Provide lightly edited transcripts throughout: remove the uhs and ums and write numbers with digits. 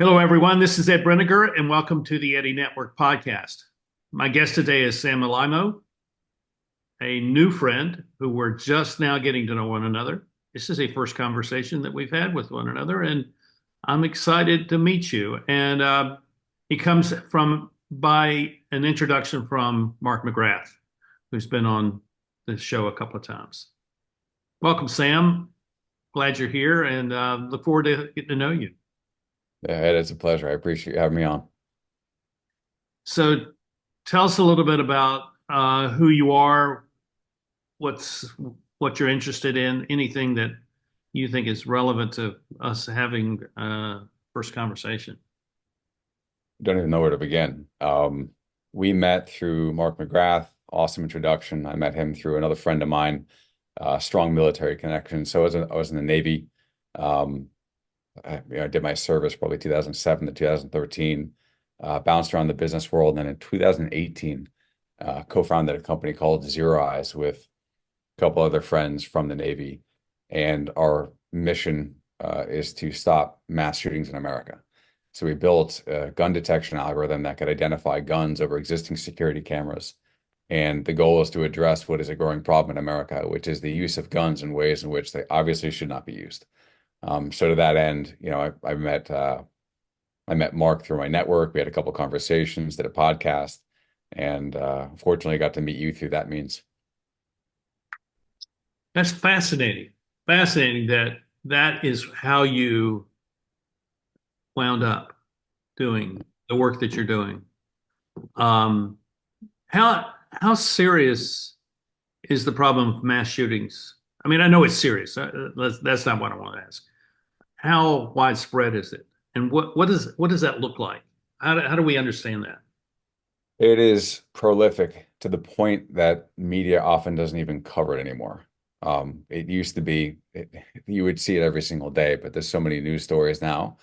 Hello, everyone. This is Ed Breniger, and welcome to the Eddie Network podcast. My guest today is Sam Alaimo, a new friend who we're just now getting to know one another. This is a first conversation that we've had with one another, and I'm excited to meet you. And he comes from by an introduction from Mark McGrath, who's been on the show a couple of times. Welcome, Sam. Glad you're here, and look forward to getting to know you. Yeah, Ed, it's a pleasure. I appreciate you having me on. So tell us a little bit about who you are, what's what you're interested in, anything that you think is relevant to us having first conversation. Don't even know where to begin. We met through Mark McGrath. Awesome introduction. I met him through another friend of mine, strong military connection. So I was in the Navy. Um, I did my service probably 2007 to 2013, bounced around the business world. And then in 2018, co-founded a company called ZeroEyes with a couple other friends from the Navy. And our mission is to stop mass shootings in America. So we built a gun detection algorithm that could identify guns over existing security cameras. And the goal is to address what is a growing problem in America, which is the use of guns in ways in which they obviously should not be used. So to that end, I met Mark through my network. We had a couple of conversations, did a podcast, and fortunately got to meet you through that means. That's fascinating. Fascinating that that is how you wound up doing the work that you're doing. Um, how serious is the problem of mass shootings? I mean, I know it's serious. That's not what I want to ask. How widespread is it, and what does that look like? How do we understand that? It is prolific to the point that media often doesn't even cover it anymore. It used to be you would see it every single day, but there's so many news stories now,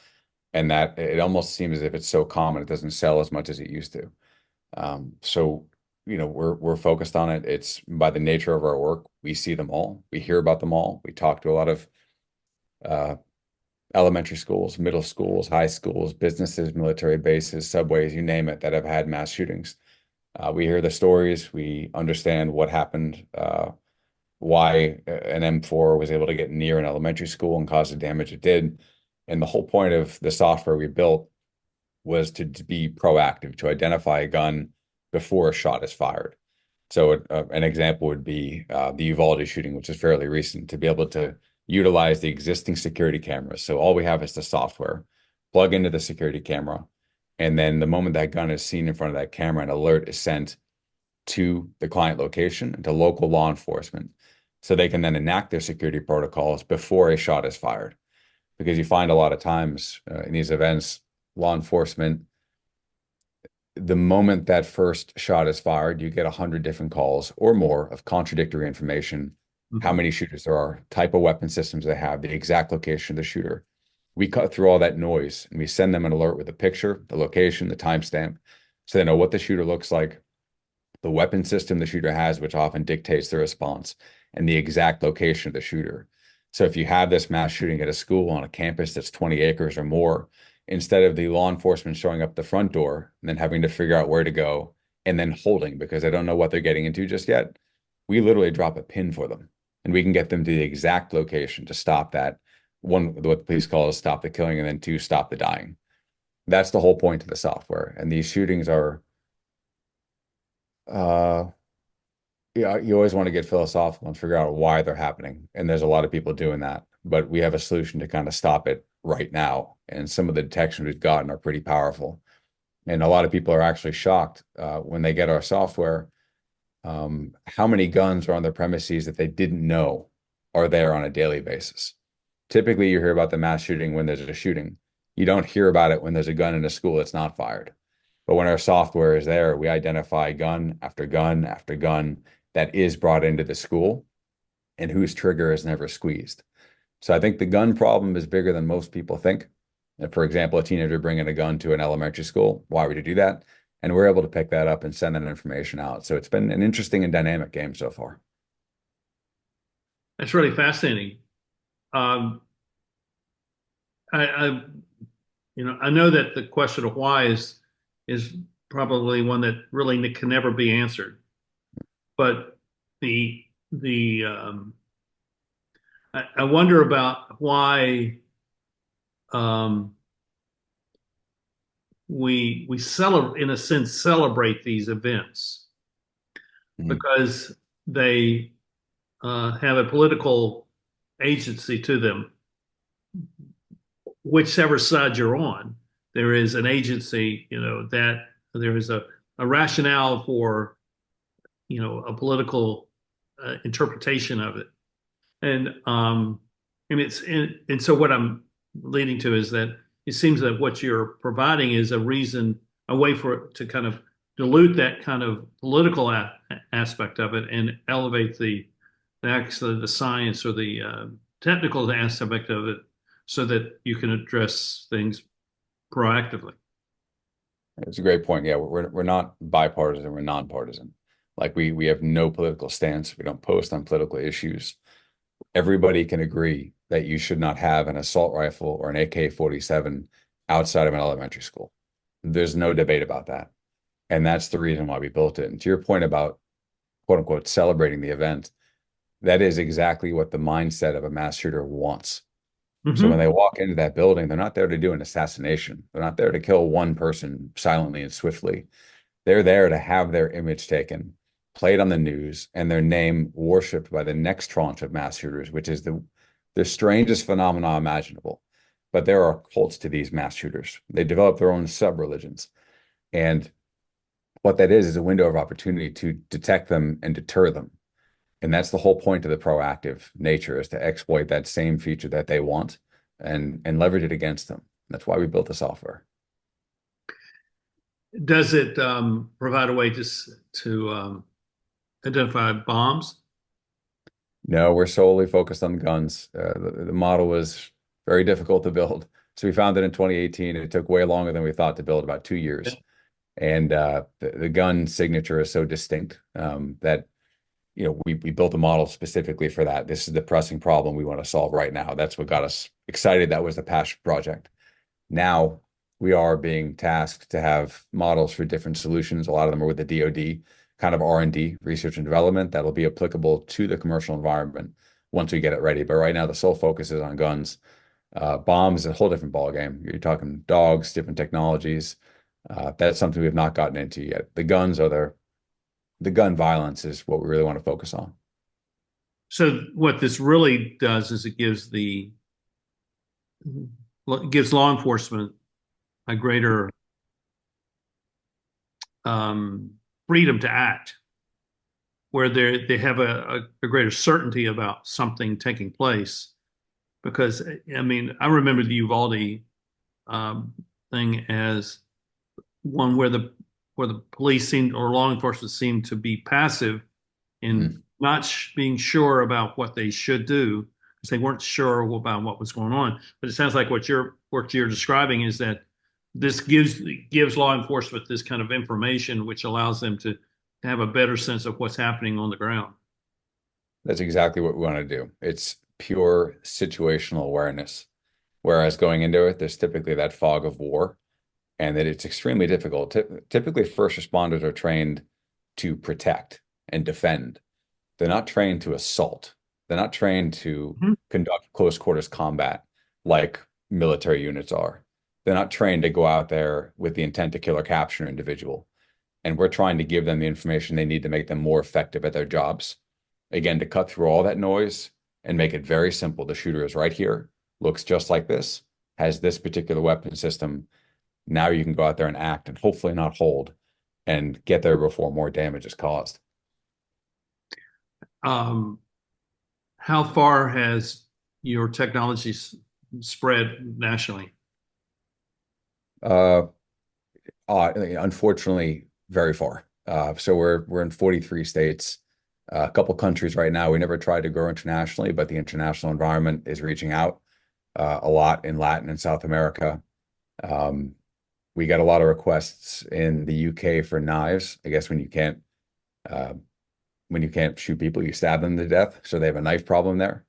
and that it almost seems as if it's so common it doesn't sell as much as it used to. So we're focused on it. It's by the nature of our work, we see them all, we hear about them all. We talk to a lot of uh, elementary schools, middle schools, high schools, businesses, military bases, subways, you name it, that have had mass shootings. We hear the stories. We understand what happened, why an M4 was able to get near an elementary school and cause the damage it did. And the whole point of the software we built was to be proactive, to identify a gun before a shot is fired. So an example would be the Uvalde shooting, which is fairly recent, to be able to utilize the existing security cameras. So all we have is the software, plug into the security camera, and then the moment that gun is seen in front of that camera, an alert is sent to the client location and to local law enforcement. So they can then enact their security protocols before a shot is fired. Because you find a lot of times in these events, law enforcement, the moment that first shot is fired, you get 100 different calls or more of contradictory information, how Mhm. many shooters there are, type of weapon systems they have, the exact location of the shooter. We cut through all that noise and we send them an alert with a picture, the location, the timestamp, so they know what the shooter looks like, the weapon system the shooter has, which often dictates the response, and the exact location of the shooter. So if you have this mass shooting at a school on a campus that's 20 acres or more, instead of the law enforcement showing up the front door and then having to figure out where to go and then holding because they don't know what they're getting into just yet, we literally drop a pin for them and we can get them to the exact location to stop that. One, what the police call is stop the killing, and then two, stop the dying. That's the whole point of the software. And these shootings are uh, yeah, you always want to get philosophical and figure out why they're happening. And there's a lot of people doing that, but we have a solution to kind of stop it right now. And some of the detections we've gotten are pretty powerful. And a lot of people are actually shocked when they get our software, how many guns are on their premises that they didn't know are there on a daily basis. Typically, you hear about the mass shooting when there's a shooting. You don't hear about it when there's a gun in a school that's not fired. But when our software is there, we identify gun after gun after gun that is brought into the school and whose trigger is never squeezed. So I think the gun problem is bigger than most people think. And for example, a teenager bringing a gun to an elementary school, why would you do that? And we're able to pick that up and send that information out. So it's been an interesting and dynamic game so far. That's really fascinating. Um, I I know that the question of why is probably one that really can never be answered. But the I wonder about why um, we celebrate, in a sense, celebrate these events Mhm. because they have a political agency to them, whichever side you're on. There is an agency, that there is a rationale for, a political interpretation of it. And so what I'm leading to is that it seems that what you're providing is a reason, a way for it to kind of dilute that kind of political aspect of it and elevate actually the science or the technical aspect of it so that you can address things proactively. It's a great point. Yeah, we're not bipartisan, we're nonpartisan. Like we have no political stance. We don't post on political issues. Everybody can agree that you should not have an assault rifle or an AK-47 outside of an elementary school. There's no debate about that. And that's the reason why we built it. And to your point about quote unquote celebrating the event, that is exactly what the mindset of a mass shooter wants. So when Hmm. they walk into that building, they're not there to do an assassination. They're not there to kill one person silently and swiftly. They're there to have their image taken, played on the news, and their name worshipped by the next tranche of mass shooters, which is the strangest phenomenon imaginable. But there are cults to these mass shooters. They develop their own sub-religions. And what that is a window of opportunity to detect them and deter them. And that's the whole point of the proactive nature is to exploit that same feature that they want and leverage it against them. That's why we built the software. Does it provide a way to identify bombs? No, we're solely focused on guns. The model was very difficult to build. So we found it in 2018. It took way longer than we thought to build, about 2 years. And the gun signature is so distinct that we built a model specifically for that. This is the pressing problem we want to solve right now. That's what got us excited. That was the passion project. Now we are being tasked to have models for different solutions. A lot of them are with the DoD, kind of R&D, research and development, that'll be applicable to the commercial environment once we get it ready. But right now, the sole focus is on guns. Bombs is a whole different ballgame. You're talking dogs, different technologies. That's something we have not gotten into yet. The gun violence is what we really want to focus on. So what this really does is it gives law enforcement a greater um, freedom to act, where they have a greater certainty about something taking place. Because I mean, I remember the Uvalde um, thing as one where the police seemed or law enforcement seemed to be passive in Mhm. not being sure about what they should do because they weren't sure about what was going on. But it sounds like what you're describing is that this gives law enforcement this kind of information, which allows them to have a better sense of what's happening on the ground. That's exactly what we want to do. It's pure situational awareness. Whereas going into it, there's typically that fog of war and that it's extremely difficult. Typically, first responders are trained to protect and defend. They're not trained to assault. They're not trained to Mhm. conduct close quarters combat like military units are. They're not trained to go out there with the intent to kill or capture an individual. And we're trying to give them the information they need to make them more effective at their jobs. Again, to cut through all that noise and make it very simple. The shooter is right here, looks just like this, has this particular weapon system. Now you can go out there and act and hopefully not hold and get there before more damage is caused. Um, how far has your technology spread nationally? Uh, Unfortunately, very far. So we're in 43 states, a couple countries right now. We never tried to grow internationally, but the international environment is reaching out a lot in Latin and South America. Um, we got a lot of requests in the UK for knives. I guess uh, when you can't shoot people, you stab them to death. So they have a knife problem there.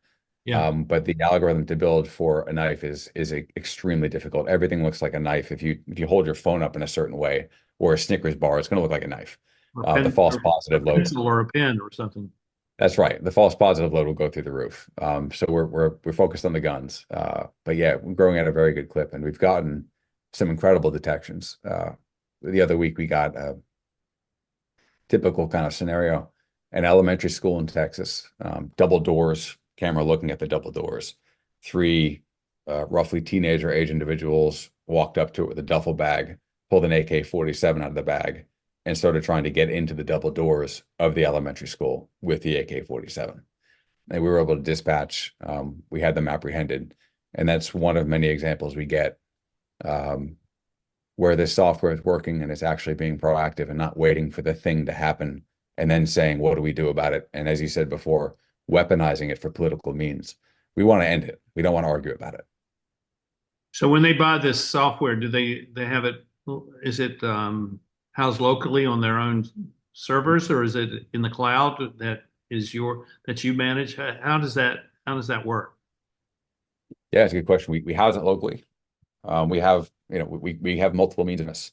Yeah. But the algorithm to build for a knife is extremely difficult. Everything looks like a knife. If you hold your phone up in a certain way or a Snickers bar, it's going to look like a knife. Or The pen, false or a positive load. pencil or a pen or something. That's right. The false positive load will go through the roof. So we're focused on the guns. But yeah, we're growing at a very good clip, and we've gotten some incredible detections. The other week we got a typical kind of scenario, an elementary school in Texas, double doors, camera looking at the double doors. Three roughly teenager age individuals walked up to it with a duffel bag, pulled an AK-47 out of the bag, and started trying to get into the double doors of the elementary school with the AK-47. And we were able to dispatch, we had them apprehended. And that's one of many examples we get um, where this software is working and it's actually being proactive and not waiting for the thing to happen and then saying, what do we do about it? And as you said before, weaponizing it for political means. We want to end it. We don't want to argue about it. So when they buy this software, do they have it? Is it housed locally on their own servers, or is it in the cloud that you manage? How does that work? Yeah, it's a good question. We house it locally. We have, we have multiple means of this.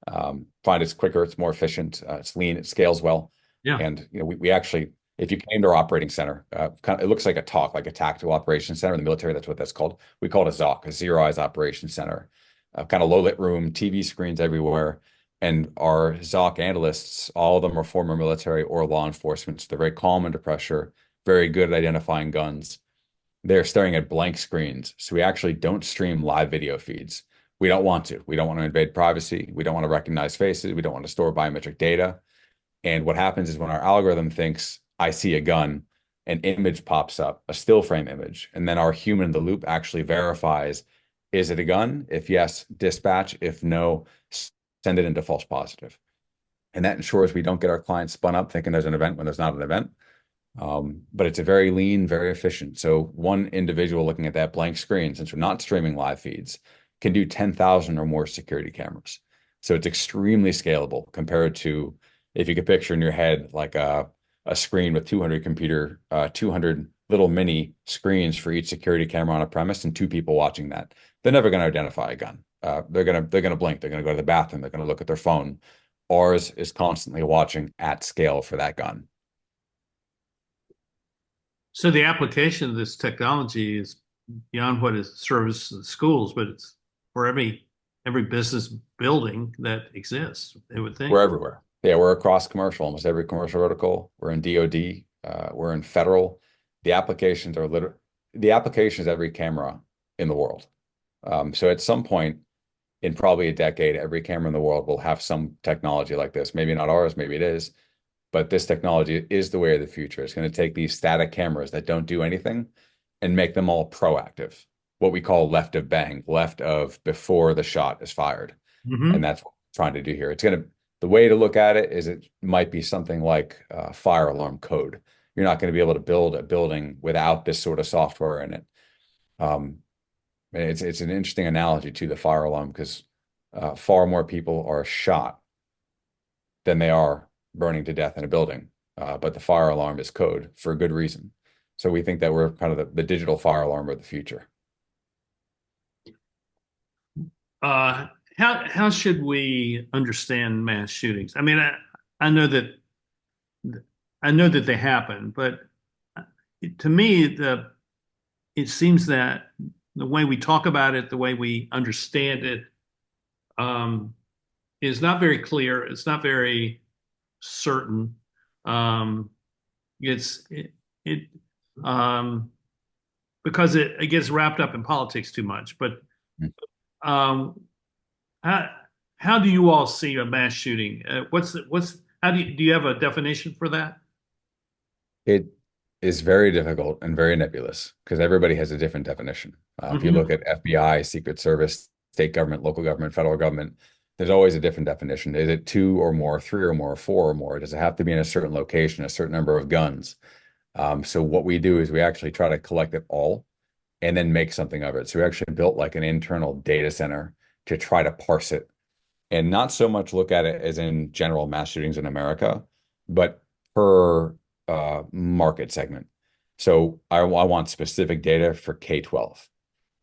Find it's quicker, it's more efficient, it's lean, it scales well. Yeah. And we actually, if you came to our operating center, it looks like a TOC, like a tactical operations center in the military. That's what that's called. We call it a ZOC, a Zero Eyes Operations Center. Kind of low lit room, TV screens everywhere. And our ZOC analysts, all of them are former military or law enforcement. So they're very calm under pressure, very good at identifying guns. They're staring at blank screens. So we actually don't stream live video feeds. We don't want to. We don't want to invade privacy. We don't want to recognize faces. We don't want to store biometric data. And what happens is when our algorithm thinks, I see a gun, an image pops up, a still frame image, and then our human in the loop actually verifies, is it a gun? If yes, dispatch. If no, send it into false positive. And that ensures we don't get our clients spun up thinking there's an event when there's not an event. But it's a very lean, very efficient. So one individual looking at that blank screen, since we're not streaming live feeds, can do 10,000 or more security cameras. So it's extremely scalable compared to if you could picture in your head like a screen with 200 little mini screens for each security camera on a premise and two people watching that. They're never going to identify a gun. They're gonna blink. They're gonna go to the bathroom. They're gonna look at their phone. Ours is constantly watching at scale for that gun. So the application of this technology is beyond what it serves the schools, but it's for every business building that exists, I would We're think. everywhere. Yeah, we're across commercial, almost every commercial vertical. We're in DoD, we're in federal. The application is every camera in the world. So at some point in probably a decade, every camera in the world will have some technology like this. Maybe not ours, maybe it is, but this technology is the way of the future. It's going to take these static cameras that don't do anything and make them all proactive, what we call left of bang, left of before the shot is fired. And Hmm. that's what we're trying to do here. The way to look at it is it might be something like fire alarm code. You're not going to be able to build a building without this sort of software in it. Um, and it's an interesting analogy to the fire alarm because far more people are shot than they are burning to death in a building. But the fire alarm is code for a good reason. So we think that we're kind of the digital fire alarm of the future. Uh, how should we understand mass shootings? I mean, I know that I know that they happen, but to me, it seems that the way we talk about it, the way we understand it, um, is not very clear. It's not very certain. Um, it um, because it gets wrapped up in politics too much. But um, how how do you all see a mass shooting? What's how do you have a definition for that? It is very difficult and very nebulous because everybody has a different definition. If you Hmm. look at FBI, Secret Service, state government, local government, federal government, there's always a different definition. Is it two or more, three or more, four or more? Does it have to be in a certain location, a certain number of guns? So what we do is we actually try to collect it all and then make something of it. So we actually built like an internal data center to try to parse it and not so much look at it as in general mass shootings in America, but per market segment. So I want specific data for K-12.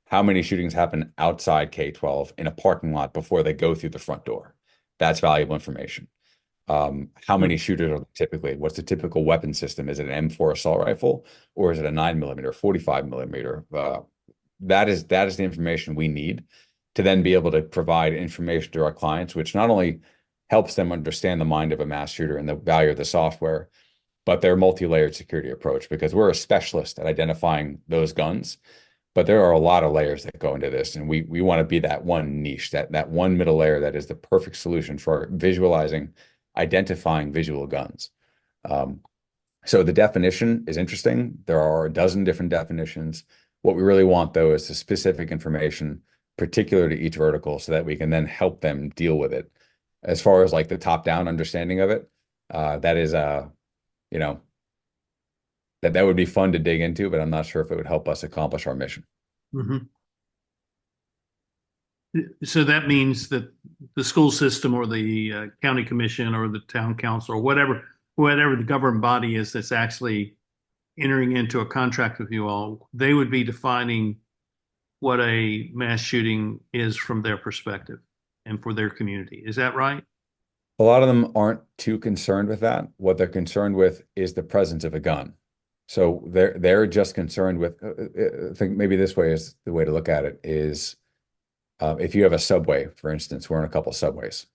How many shootings happen outside K-12 in a parking lot before they go through the front door? That's valuable information. How many shooters are typically? What's the typical weapon system? Is it an M4 assault rifle or is it a 9 millimeter, 45 millimeter? That is the information we need to then be able to provide information to our clients, which not only helps them understand the mind of a mass shooter and the value of the software, but their multi-layered security approach, because we're a specialist at identifying those guns. But there are a lot of layers that go into this, and we want to be that one niche, that one middle layer that is the perfect solution for visualizing, identifying visual guns. Um, so the definition is interesting. There are a dozen different definitions. What we really want, though, is the specific information particular to each vertical so that we can then help them deal with it. As far as like the top-down understanding of it, that is you know, that would be fun to dig into, but I'm not sure if it would help us accomplish our mission. Mm-hmm. So that means that the school system or the county commission or the town council or whatever the government body is that's actually entering into a contract with you all, they would be defining what a mass shooting is from their perspective and for their community. Is that right? A lot of them aren't too concerned with that. What they're concerned with is the presence of a gun. So they're just concerned with, I think maybe this way is the way to look at it is if you have a subway, for instance, we're in a couple subways.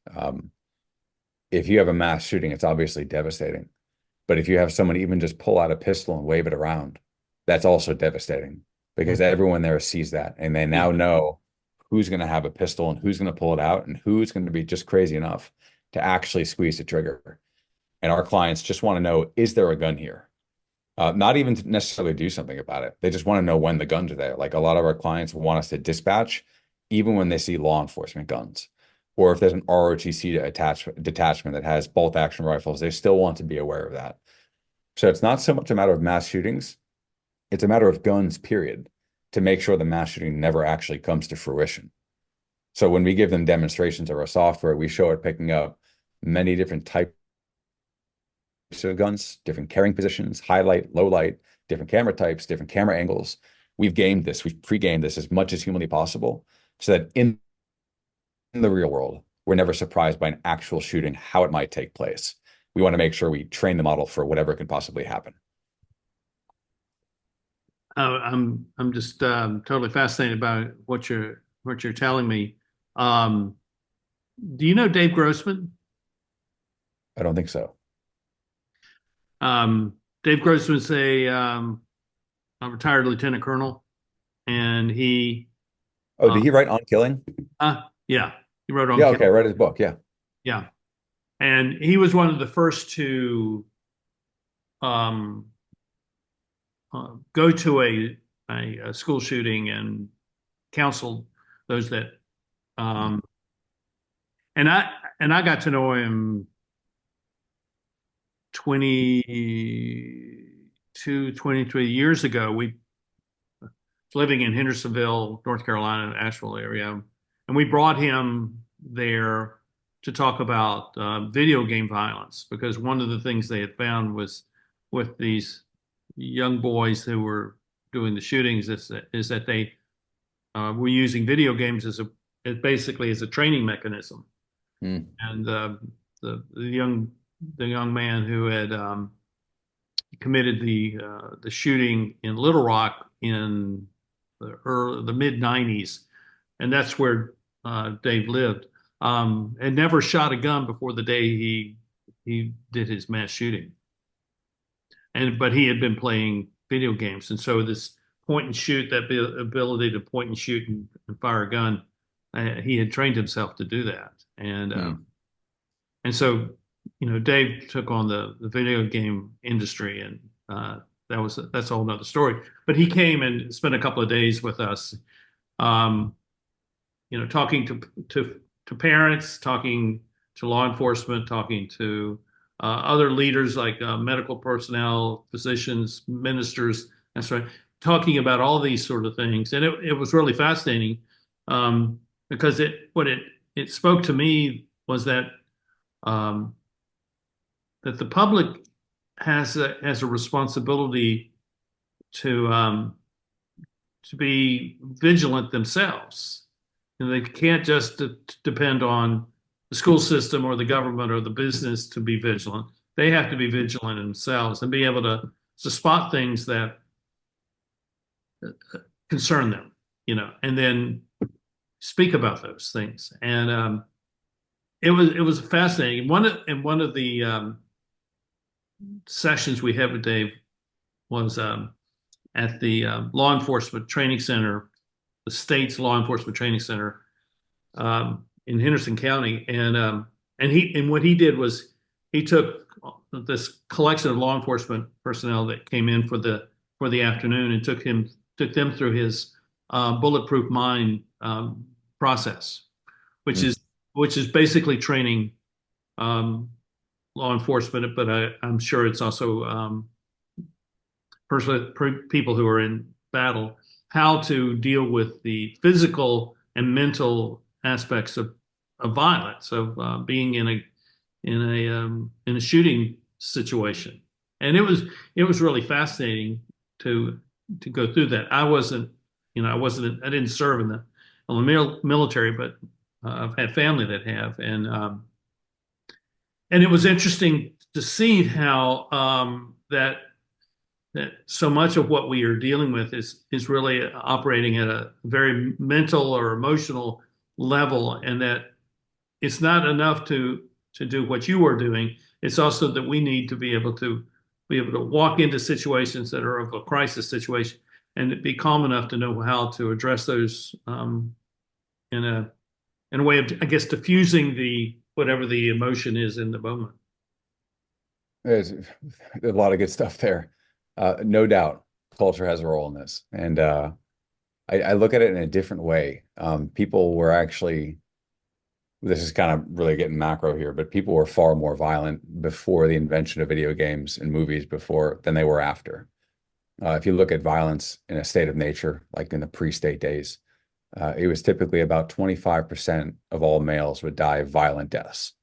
If you have a mass shooting, it's obviously devastating. But if you have someone even just pull out a pistol and wave it around, that's also devastating because everyone there sees that and they now know who's going to have a pistol and who's going to pull it out and who's going to be just crazy enough to actually squeeze the trigger. And our clients just want to know, is there a gun here? Not even to necessarily do something about it. They just want to know when the guns are there. Like a lot of our clients want us to dispatch even when they see law enforcement guns. Or if there's an ROTC detachment that has bolt action rifles, they still want to be aware of that. So it's not so much a matter of mass shootings, it's a matter of guns, period, to make sure the mass shooting never actually comes to fruition. So when we give them demonstrations of our software, we show it picking up many different types of guns, different carrying positions, high light, low light, different camera types, different camera angles. We've pre-gamed this as much as humanly possible so that in the real world, we're never surprised by an actual shooting, how it might take place. We want to make sure we train the model for whatever could possibly happen. I'm just totally fascinated by what you're telling me. Um, do you know Dave Grossman? I don't think so. Dave Grossman's a retired lieutenant colonel, and he Oh, did he write On Killing? yeah, he wrote on Yeah, okay, I Kill. read his book. Yeah. Yeah, and he was one of the first to um, go to a school shooting and counsel those that um, and I got to know him 22, 23 years ago. We was living in Hendersonville, North Carolina, Asheville area, and we brought him there to talk about video game violence because one of the things they had found was with these young boys who were doing the shootings is that they were using video games basically as a training mechanism. Mm. And the young man who had committed the shooting in Little Rock in the mid '90s, and that's where Dave lived. And never shot a gun before the day he did his mass shooting. But he had been playing video games, and so this point and shoot, that ability to point and shoot and fire a gun, he had trained himself to do that, and so Dave took on the video game industry, and that's a whole nother story. But he came and spent a couple of days with us, um, talking to parents, talking to law enforcement, talking to other leaders like medical personnel, physicians, ministers, that's right, talking about all these sort of things. And it was really fascinating because it spoke to me was um, that the public has a responsibility to be vigilant themselves. And they can't just depend on the school system or the government or the business to be vigilant. They have to be vigilant themselves and be able to spot things that concern them, and then speak about those things. And it was fascinating. One of the sessions we had with Dave was at the law enforcement training center, the state's law enforcement training center in Henderson County, and what he did was he took this collection of law enforcement personnel that came in for the afternoon and took them through his bulletproof mind process, which Mm. is which is basically training law enforcement, but I'm sure it's also people who are in battle, how to deal with the physical and mental aspects of violence, of being in a shooting situation. And it was really fascinating to go through that. I didn't serve in the military, but I've had family that have, and it was interesting to see how that so much of what we are dealing with is really operating at a very mental or emotional level, and that it's not enough to do what you are doing. It's also that we need to be able to walk into situations that are of a crisis situation and be calm enough to know how to address those in a way of, I guess, diffusing the whatever the emotion is in the moment. There's a lot of good stuff there. No doubt, culture has a role in this, and I look at it in a different way. People were actually, this is kind of really getting macro here, but people were far more violent before the invention of video games and movies before than they were after. If you look at violence in a state of nature, like in the pre-state days, it was typically about 25% of all males would die of violent deaths.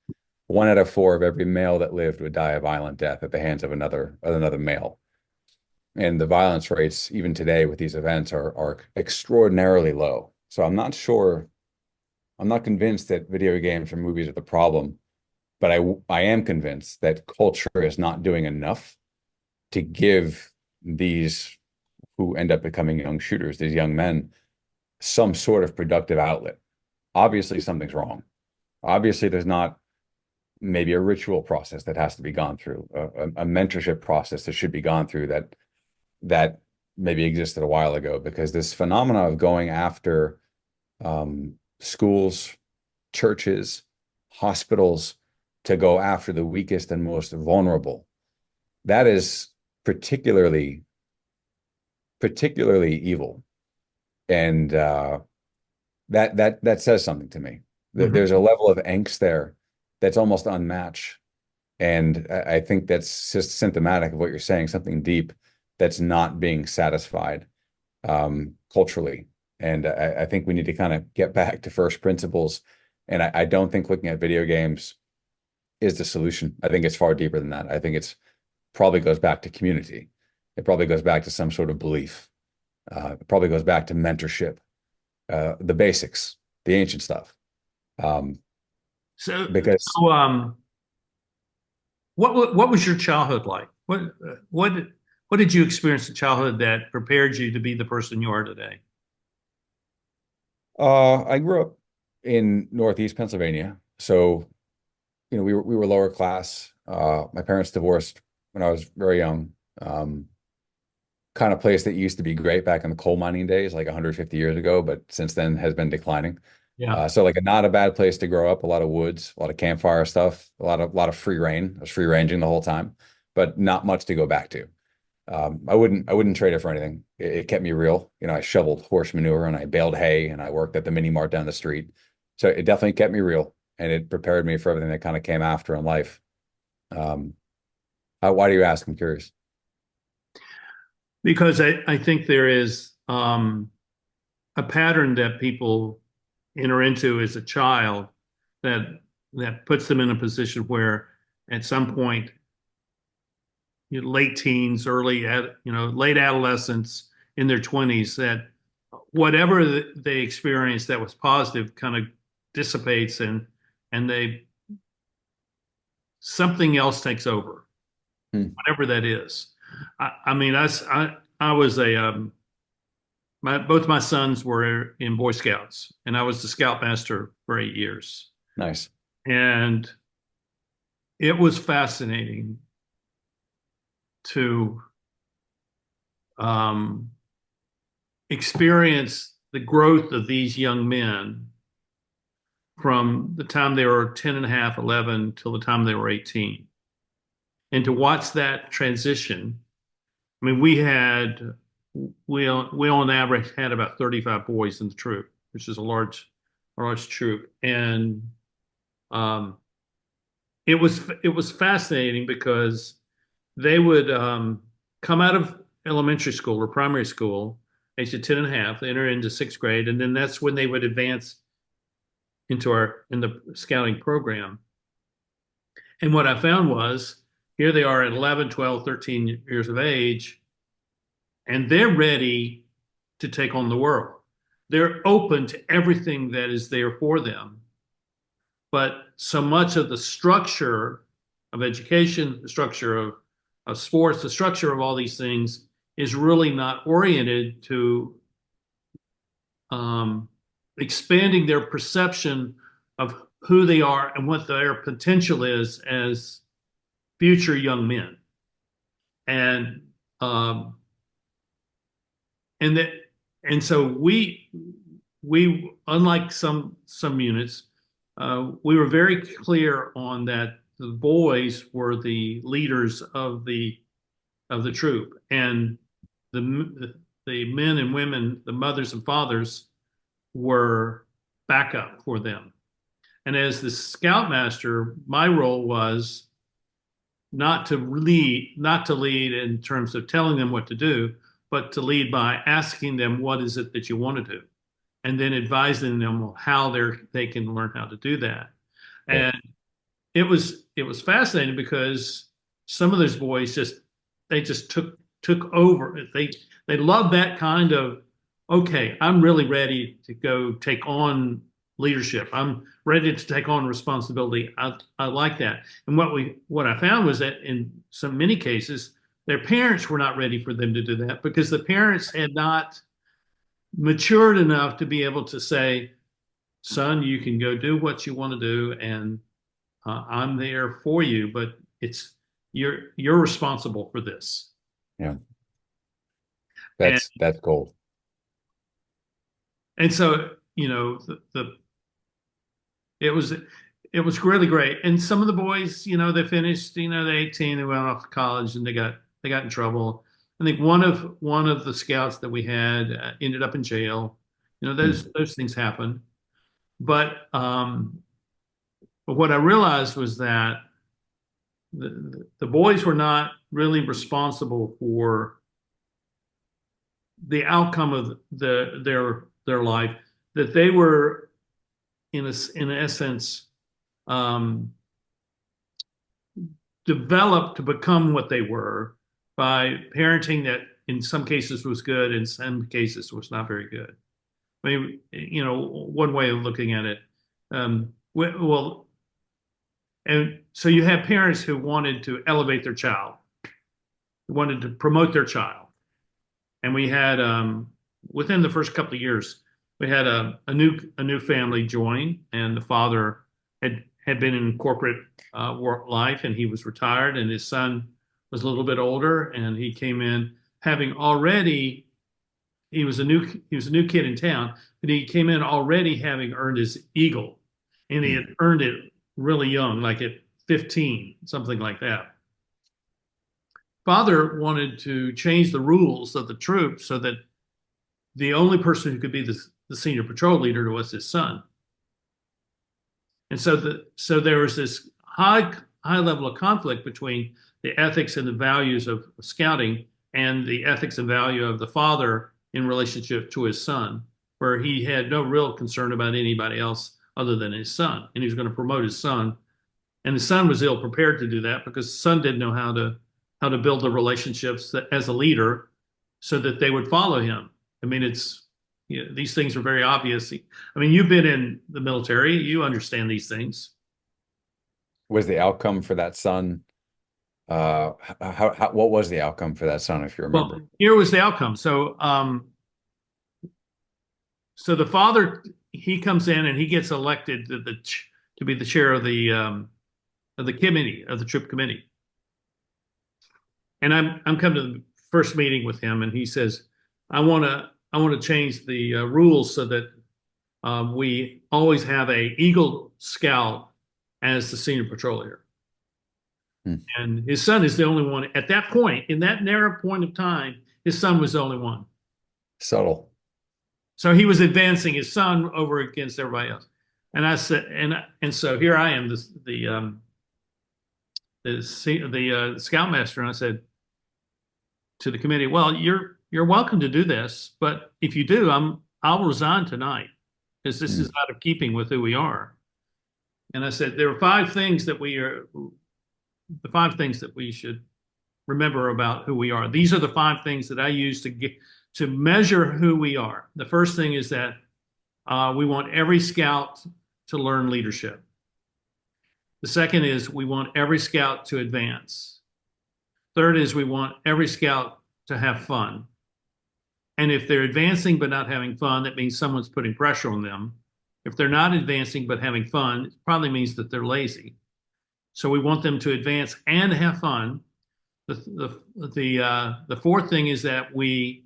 One out of four of every male that lived would die a violent death at the hands of another male. And the violence rates, even today with these events, are extraordinarily low. So I'm not convinced that video games or movies are the problem, but I am convinced that culture is not doing enough to give these who end up becoming young shooters, these young men, some sort of productive outlet. Obviously, something's wrong. Obviously, there's not maybe a ritual process that has to be gone through, a mentorship process that should be gone through that maybe existed a while ago, because this phenomena of going after schools, churches, hospitals to go after the weakest and most vulnerable, that is particularly evil. And that says something to me. There's a level of angst there that's almost unmatched. And I think that's just symptomatic of what you're saying, something deep that's not being satisfied culturally. And I think we need to kind of get back to first principles. And I don't think looking at video games is the solution. I think it's far deeper than that. I think it's probably goes back to community. It probably goes back to some sort of belief. It probably goes back to mentorship, the basics, the ancient stuff. So, Because so what was your childhood like? What what did you experience in childhood that prepared you to be the person you are today? I grew up in Northeast Pennsylvania, so we were lower class. My parents divorced when I was very young. Kind of place that used to be great back in the coal mining days, like 150 years ago, but since then has been declining. Yeah. So like not a bad place to grow up. A lot of woods, a lot of campfire stuff, a lot of free reign. I was free ranging the whole time, but not much to go back to. I wouldn't trade it for anything. It kept me real. I shoveled horse manure and I baled hay and I worked at the mini mart down the street. So it definitely kept me real, and it prepared me for everything that kind of came after in life. Um, why do you ask? I'm curious. Because I think there is a pattern that people enter into as a child that puts them in a position where at some point late teens, late adolescence in their 20s, that whatever they experience that was positive kind of dissipates, and they something else takes over, Hmm. whatever that is. I mean, I was both my sons were in Boy Scouts, and I was the scoutmaster for 8 years, Nice. and it was fascinating to um, experience the growth of these young men from the time they were 10 and a half, 11 till the time they were 18. And to watch that transition. I mean, we on average had about 35 boys in the troop, which is a large troop. And um, it was fascinating because they would come out of elementary school or primary school, age of 10 and a half, enter into sixth grade, and then that's when they would advance in the scouting program. And what I found was here they are at 11, 12, 13 years of age, and they're ready to take on the world. They're open to everything that is there for them. But so much of the structure of education, the structure of sports, the structure of all these things is really not oriented to expanding their perception of who they are and what their potential is as future young men. And um, and that and so we unlike some units, we were very clear on that the boys were the leaders of the troop, and the men and women, the mothers and fathers, were backup for them. And as the scoutmaster, my role was not to lead in terms of telling them what to do, but to lead by asking them what is it that you want to do, and then advising them on how they can learn how to do that. Right. And it was fascinating because some of those boys just took over. They loved that kind of, okay, I'm really ready to go take on leadership. I'm ready to take on responsibility. I like that. And what I found was that in many cases, their parents were not ready for them to do that because the parents had not matured enough to be able to say, son, you can go do what you want to do, and I'm there for you, but you're responsible for this. Yeah. And That's gold. and so the it was it was really great. And some of the boys, they finished, they're 18, they went off to college, and they got in trouble. I think one of the scouts that we had ended up in jail. Hmm. Those things happen. But what I realized was that the boys were not really responsible for the outcome of their life. That they were in essence um, developed to become what they were by parenting that in some cases was good, in some cases was not very good. I mean, one way of looking at it. Well, and so you have parents who wanted to elevate their child, who wanted to promote their child, and we had within the first couple of years, we had a new family join, and the father had been in corporate work life, and he was retired, and his son was a little bit older, and he came in having already. He was a new kid in town, but he came in already having earned his Eagle, and he Hmm. had earned it really young, like at 15, something like that. Father wanted to change the rules of the troop so that the only person who could be the senior patrol leader was his son. And so there was this high level of conflict between the ethics and the values of scouting and the ethics and value of the father in relationship to his son, where he had no real concern about anybody else other than his son, and he was going to promote his son. And the son was ill prepared to do that because the son didn't know how to build the relationships that, as a leader, so that they would follow him. I mean, these things are very obvious. I mean, you've been in the military, you understand these things. Was the outcome for that son, what was the outcome for that son, if you Well, remember? here was the outcome. So the father, he comes in and he gets elected to be the chair of the committee, of the troop committee. And I'm coming to the first meeting with him, and he says, I want to change the rules so that we always have a Eagle Scout as the senior patrol leader. Hmm. And his son is the only one at that point, in that narrow point of time, his son was the only one. Subtle. So he was advancing his son over against everybody else. And I said, and so here I am, the scoutmaster, and I said to the committee, well, you're welcome to do this, but if you do, I'll resign tonight because this is out of keeping with who we are. And I said, there are the 5 things that we should remember about who we are. These are the 5 things that I use to measure who we are. The first thing is that we want every scout to learn leadership. The second is we want every scout to advance. Third is we want every scout to have fun. And if they're advancing but not having fun, that means someone's putting pressure on them. If they're not advancing but having fun, it probably means that they're lazy. So we want them to advance and have fun. The fourth thing is that we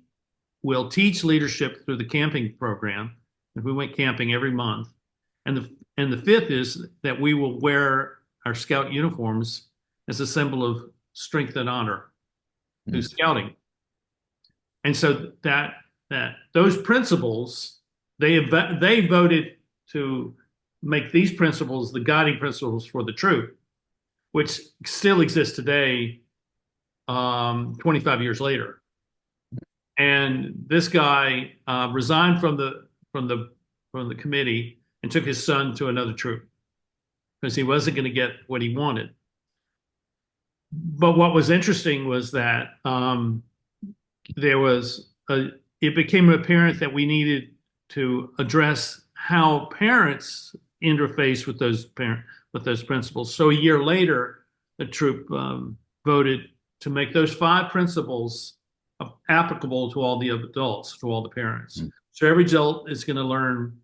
will teach leadership through the camping program. If we went camping every month, and the fifth is that we will wear our scout uniforms as a symbol of strength and honor through scouting. And so that those principles, they voted to make these principles the guiding principles for the troop, which still exists today, 25 years later. And this guy resigned from the committee and took his son to another troop because he wasn't going to get what he wanted. But what was interesting was that it became apparent that we needed to address how parents interface with those principles. So a year later, the troop voted to make those 5 principles applicable to all the adults, to all the parents. So every adult is going to learn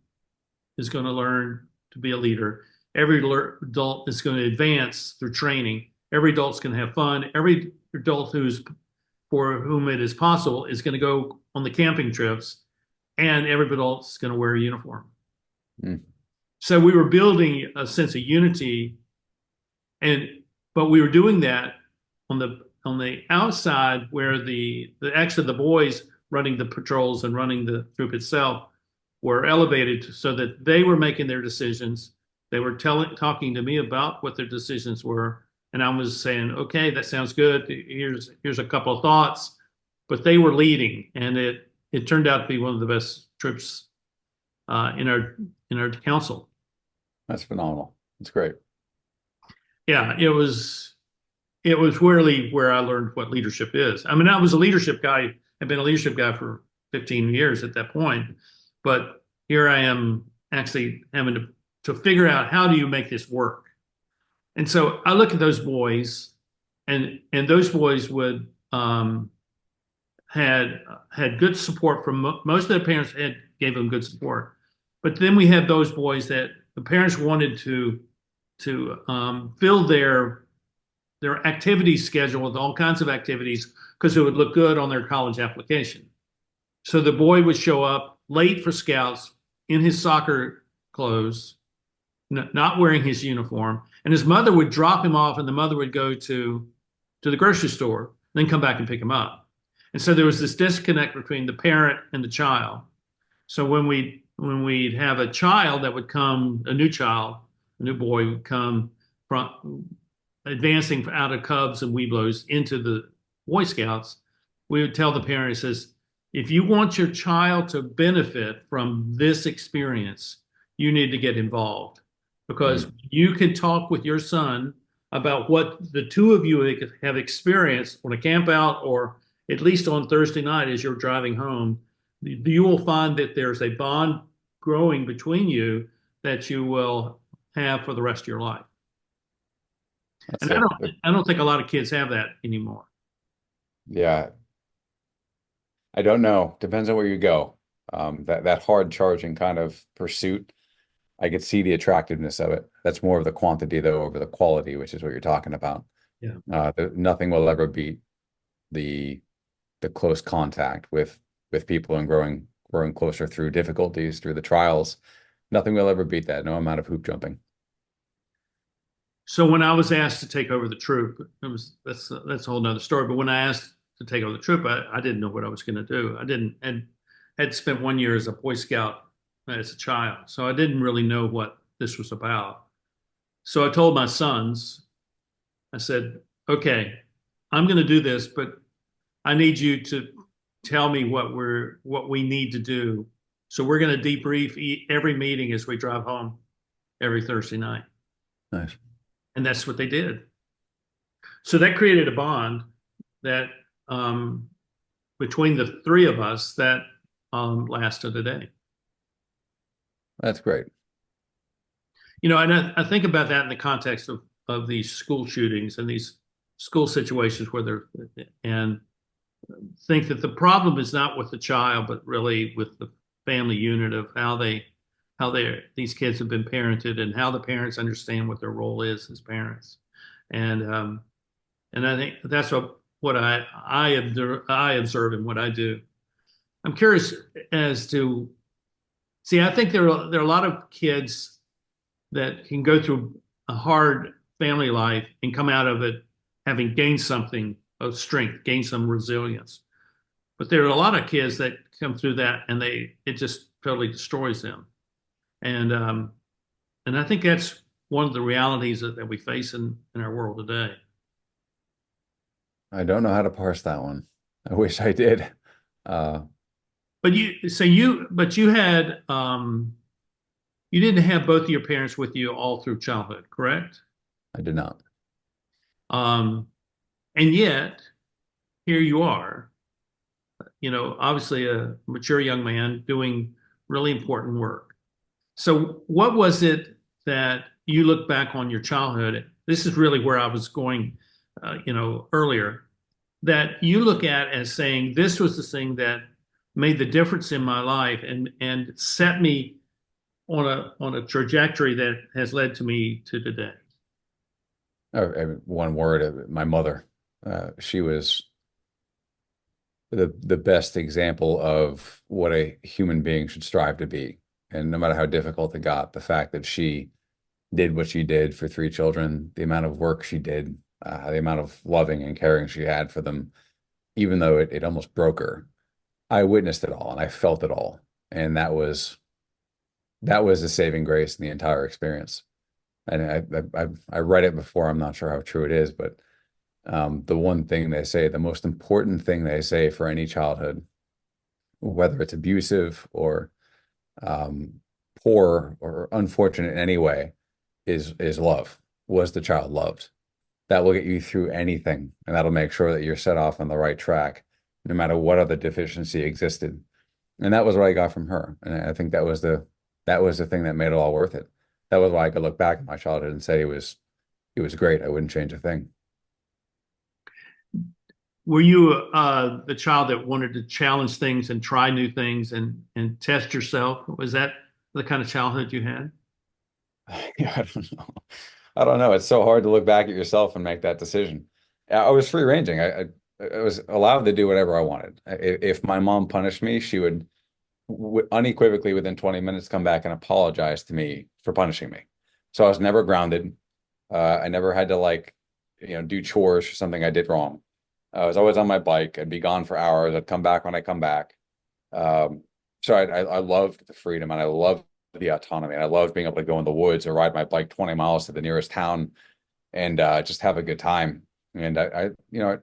to be a leader. Every adult is going to advance through training. Every adult's going to have fun. Every adult for whom it is possible is going to go on the camping trips, and every adult's going to wear a uniform. So we were building a sense of unity, but we were doing that on the outside, where actually the boys running the patrols and running the troop itself were elevated so that they were making their decisions. They were talking to me about what their decisions were, and I was saying, okay, that sounds good. Here's a couple of thoughts, but they were leading, and it turned out to be one of the best trips in our council. That's phenomenal. That's great. Yeah, it was really where I learned what leadership is. I mean, I was a leadership guy. I've been a leadership guy for 15 years at that point, but here I am actually having to figure out, how do you make this work? And so I look at those boys, and those boys would had good support from most of their parents. Gave them good support, but then we had those boys that the parents wanted to fill their activity schedule with all kinds of activities because it would look good on their college application. So the boy would show up late for scouts in his soccer clothes, not wearing his uniform, and his mother would drop him off, and the mother would go to the grocery store, then come back and pick him up. And so there was this disconnect between the parent and the child. So when we'd have a child that would come, a new boy would come from advancing out of Cubs and Webelos into the Boy Scouts, we would tell the parent, says, if you want your child to benefit from this experience, you need to get involved, because you can talk with your son about what the two of you have experienced on a camp out or at least on Thursday night as you're driving home. You will find that there's a bond growing between you that you will have for the rest of your life. That's And a, I don't think a lot of kids have that anymore. yeah, I don't know. Depends on where you go. That hard charging kind of pursuit, I could see the attractiveness of it. That's more of the quantity though over the quality, which is what you're talking about. Yeah. Nothing will ever beat the the close contact with people and growing closer through difficulties, through the trials. Nothing will ever beat that. No amount of hoop jumping. So when I was asked to take over the troop, that's a whole nother story. But when I asked to take over the troop, I didn't know what I was going to do. I didn't and had spent 1 year as a Boy Scout as a child, so I didn't really know what this was about. So I told my sons, I said, "Okay, I'm going to do this, but I need you to tell me what we need to do. So we're going to debrief every meeting as we drive home every Thursday night." Nice. And that's what they did. So that created a bond that um, between the three of us that lasted a day. That's great. And I think about that in the context of these school shootings and these school situations where and think that the problem is not with the child, but really with the family unit of these kids have been parented and how the parents understand what their role is as parents. And and I think that's what I observe in what I do. I'm curious as to see. I think there are a lot of kids that can go through a hard family life and come out of it having gained something of strength, gained some resilience. But there are a lot of kids that come through that and it just totally destroys them. And I think that's one of the realities that we face in our world today. I don't know how to parse that one. I wish I did. Uh, But you didn't have both of your parents with you all through childhood, correct? I did not. Um, and yet here you are, obviously a mature young man doing really important work. So what was it that you look back on your childhood? This is really where I was going, earlier, that you look at as saying, this was the thing that made the difference in my life and set me on a trajectory that has led to me to today. One word, my mother. She was the best example of what a human being should strive to be. And no matter how difficult it got, the fact that she did what she did for three children, the amount of work she did, the amount of loving and caring she had for them, even though it almost broke her. I witnessed it all and I felt it all. And that was a saving grace in the entire experience. And I read it before. I'm not sure how true it is, but the one thing they say, the most important thing they say for any childhood, whether it's abusive or poor or unfortunate in any way, is love. Was the child loved? That will get you through anything, and that'll make sure that you're set off on the right track, no matter what other deficiency existed. And that was what I got from her, and I think that was the thing that made it all worth it. That was why I could look back at my childhood and say it was great. I wouldn't change a thing. Were you the child that wanted to challenge things and try new things and test yourself? Was that the kind of childhood you had? Yeah, I don't know. I don't know. It's so hard to look back at yourself and make that decision. I was free ranging. I was allowed to do whatever I wanted. If my mom punished me, she would unequivocally within 20 minutes come back and apologize to me for punishing me. So I was never grounded. I never had to do chores for something I did wrong. I was always on my bike. I'd be gone for hours. I'd come back when I come back. Um, so I loved the freedom and I loved the autonomy. And I loved being able to go in the woods or ride my bike 20 miles to the nearest town and just have a good time. And I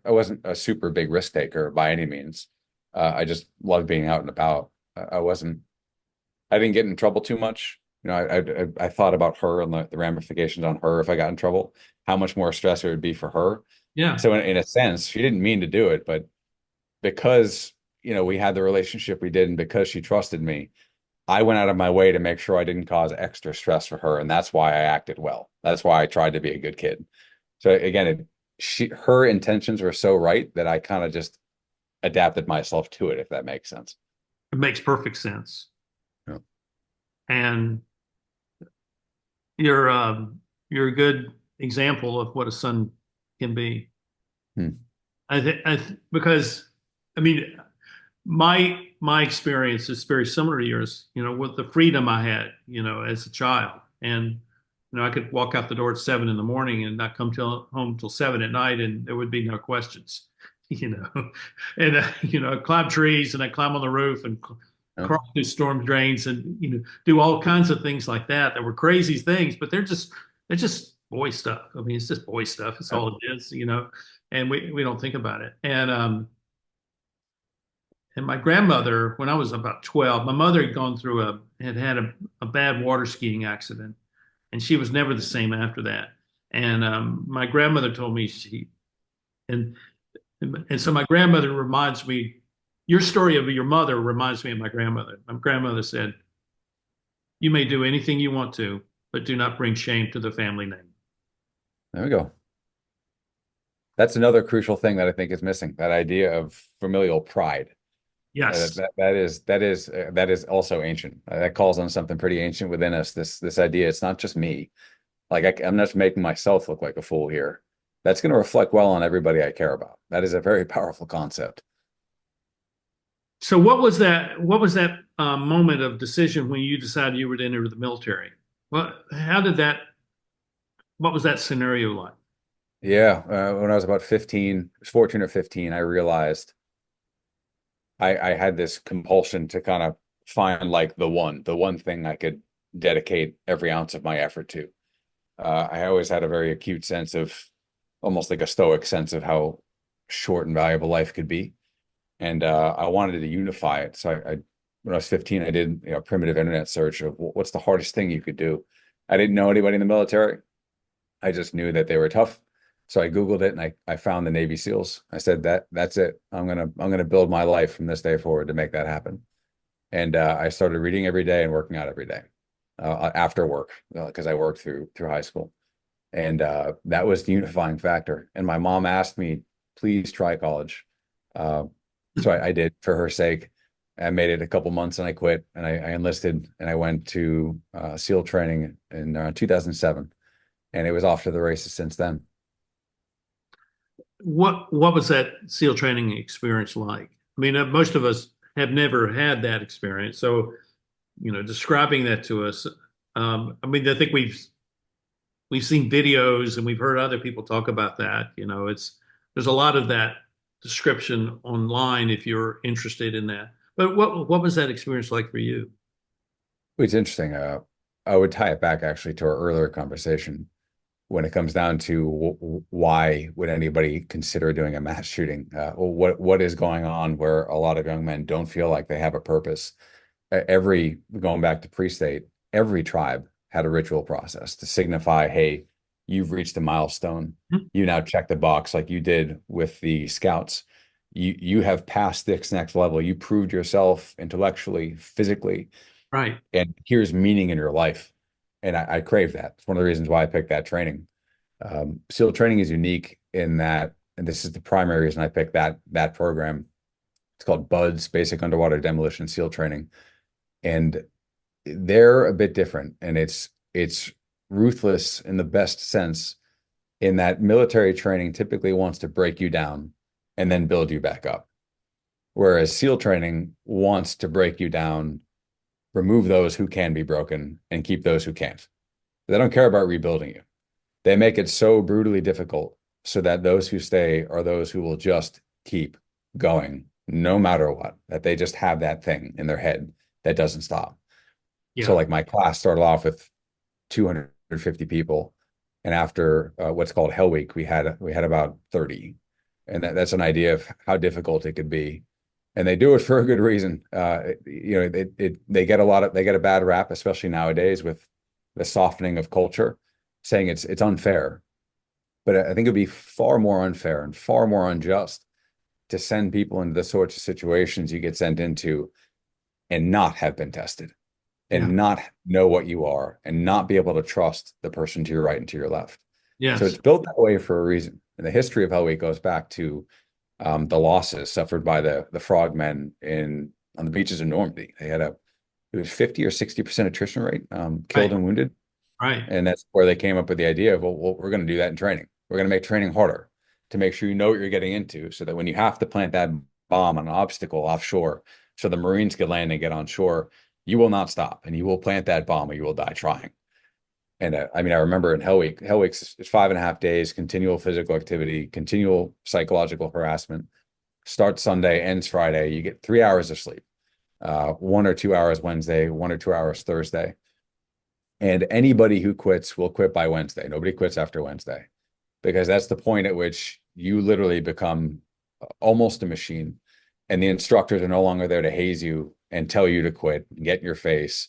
wasn't a super big risk taker by any means. I just loved being out and about. I didn't get in trouble too much. I thought about her and the ramifications on her if I got in trouble, how much more stress it would be for her. Yeah, So in a sense, she didn't mean to do it, but because, we had the relationship we did and because she trusted me, I went out of my way to make sure I didn't cause extra stress for her. And that's why I acted well. That's why I tried to be a good kid. So again, her intentions were so right that I kind of just adapted myself to it, if that makes sense. it makes perfect sense. Yeah. And you're a good example of what a son can be. Hmm. Because I mean, my experience is very similar to yours, with the freedom I had, as a child. And I could walk out the door at 7 in the morning and not come home till 7 at night, and there would be no questions, you know. And climb trees and I climb on the roof and Yeah. crawl through storm drains and do all kinds of things like that. That were crazy things, but they're just boy stuff. I mean, it's just boy stuff. It's Yeah. all it is. And we don't think about it. And my grandmother, when I was about 12, my mother had had a bad water skiing accident, and she was never the same after that. And my grandmother told me and and so my grandmother reminds me, your story of your mother reminds me of my grandmother. My grandmother said, "You may do anything you want to, but do not bring shame to the family name." There we go. That's another crucial thing that I think is missing, that idea of familial pride. Yes. That is also ancient. That calls on something pretty ancient within us. This idea, it's not just me. Like I'm not just making myself look like a fool here. That's going to reflect well on everybody I care about. That is a very powerful concept. So what was that moment of decision when you decided you would enter the military? How did that? What was that scenario like? Yeah, when I was about 15, 14 or 15, I realized I had this compulsion to kind of find like the one thing I could dedicate every ounce of my effort to. I always had a very acute sense of almost like a stoic sense of how short and valuable life could be. And I wanted to unify it. So when I was 15, I did a primitive internet search of what's the hardest thing you could do. I didn't know anybody in the military. I just knew that they were tough. So I Googled it and I found the Navy SEALs. I said that's it. I'm gonna build my life from this day forward to make that happen. And I started reading every day and working out every day after work because I worked through high school. And that was the unifying factor. And my mom asked me, please try college. Uh, so I did for her sake. I made it a couple months and I quit and I enlisted and I went to SEAL training in 2007 and it was off to the races since then. What was that SEAL training experience like? I mean, most of us have never had that experience. So, describing that to us, I mean, I think we've seen videos and we've heard other people talk about that. There's a lot of that description online if you're interested in that. But what was that experience like for you? It's interesting. I would tie it back actually to our earlier conversation when it comes down to why would anybody consider doing a mass shooting? What is going on where a lot of young men don't feel like they have a purpose? Going back to pre-state, every tribe had a ritual process to signify, hey, you've reached a milestone. You now check the box like you did with the scouts. You have passed this next level. You proved yourself intellectually, physically, Right. and here's meaning in your life. And I crave that. It's one of the reasons why I picked that training. SEAL training is unique in that, and this is the primary reason I picked that program. It's called BUDS, Basic Underwater Demolition SEAL Training, and they're a bit different. And it's ruthless in the best sense, in that military training typically wants to break you down and then build you back up, whereas SEAL training wants to break you down, remove those who can be broken, and keep those who can't. They don't care about rebuilding you. They make it so brutally difficult so that those who stay are those who will just keep going no matter what, that they just have that thing in their head that doesn't stop. So Yeah. like my class started off with 250 people. And after what's called Hell Week, we had about 30. And that's an idea of how difficult it could be. And they do it for a good reason. They get they get a bad rap, especially nowadays with the softening of culture, saying it's unfair. But I think it'd be far more unfair and far more unjust to send people into the sorts of situations you get sent into and not have been tested Yeah. and not know what you are and not be able to trust the person to your right and to your left. So it's Yes. built that way for a reason. And the history of Hell Week goes back to the losses suffered by the frogmen in on the beaches of Normandy. They had it was 50 or 60% attrition rate, killed Right. and wounded. Right. And that's where they came up with the idea of, well, we're going to do that in training. We're going to make training harder to make sure you know what you're getting into so that when you have to plant that bomb on an obstacle offshore, so the Marines can land and get on shore, you will not stop and you will plant that bomb or you will die trying. And I mean, I remember in Hell Week is 5.5 days, continual physical activity, continual psychological harassment. Starts Sunday, ends Friday. You get 3 hours of sleep, 1 or 2 hours Wednesday, 1 or 2 hours Thursday. And anybody who quits will quit by Wednesday. Nobody quits after Wednesday because that's the point at which you literally become almost a machine. And the instructors are no longer there to haze you and tell you to quit and get in your face.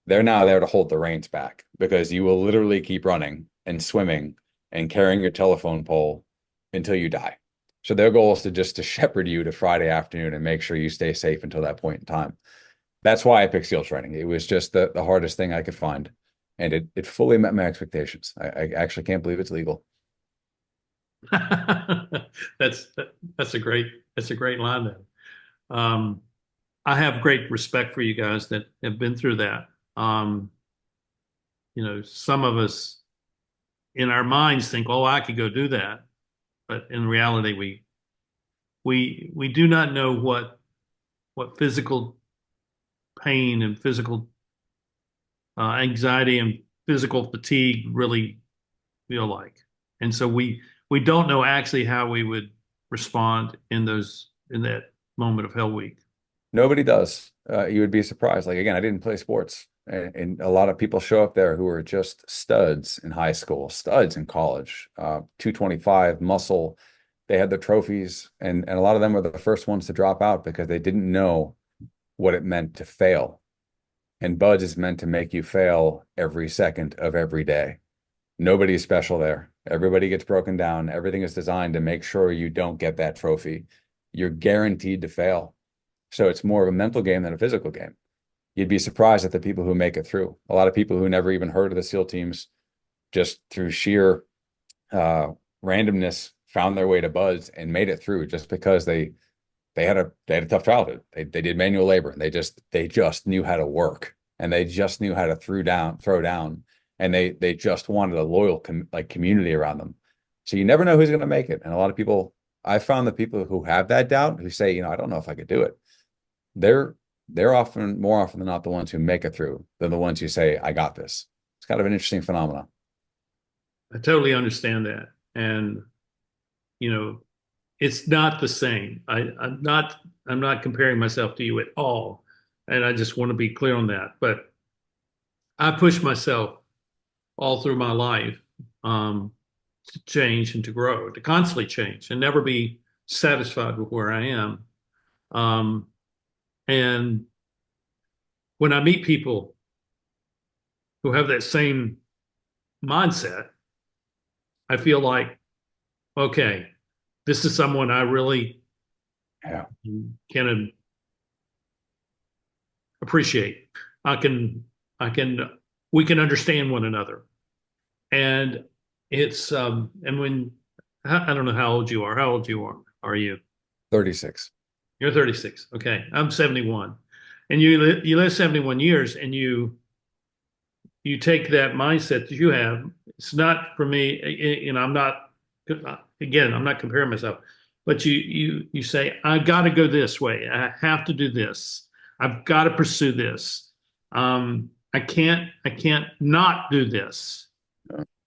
They're now there to hold the reins back because you will literally keep running and swimming and carrying your telephone pole until you die. So their goal is to shepherd you to Friday afternoon and make sure you stay safe until that point in time. That's why I picked SEAL training. It was just the hardest thing I could find. And it fully met my expectations. I actually can't believe it's legal. That's that's a great line there. Um, I have great respect for you guys that have been through that. Some of us in our minds think, "Oh, I could go do that," but in reality, we do not know what physical pain and physical anxiety and physical fatigue really feel like, and so we don't know actually how we would respond in that moment of Hell Week. Nobody does. You would be surprised. Like again, I didn't play sports, and a lot of people show up there who are just studs in high school, studs in college, 225 muscle. They had the trophies, and a lot of them were the first ones to drop out because they didn't know what it meant to fail. And Buds is meant to make you fail every second of every day. Nobody's special there. Everybody gets broken down. Everything is designed to make sure you don't get that trophy. You're guaranteed to fail. So it's more of a mental game than a physical game. You'd be surprised at the people who make it through. A lot of people who never even heard of the SEAL teams, just through sheer randomness, found their way to Buds and made it through just because they had a tough childhood. They did manual labor and they just knew how to work and they just knew how to throw down, and they just wanted a loyal community around them. So you never know who's going to make it. And a lot of people, I found the people who have that doubt, who say, I don't know if I could do it. They're often more often than not the ones who make it through than the ones who say, I got this. It's kind of an interesting phenomenon. I totally understand that, and you know, it's not the same. I'm not comparing myself to you at all, and I just want to be clear on that. But I push myself all through my life to change and to grow, to constantly change, and never be satisfied with where I am. Um, and when I meet people who have that same mindset, I feel like, okay, this is someone I really Yeah. can appreciate. I can, I can, we can understand one another. And and when, I don't know how old you are. How old are you? 36. You're 36. Okay. I'm 71. And you live 71 years and you take that mindset that you have. It's not for me, I'm not, again, I'm not comparing myself, but you say, I got to go this way. I have to do this. I've got to pursue this. I can't not do this.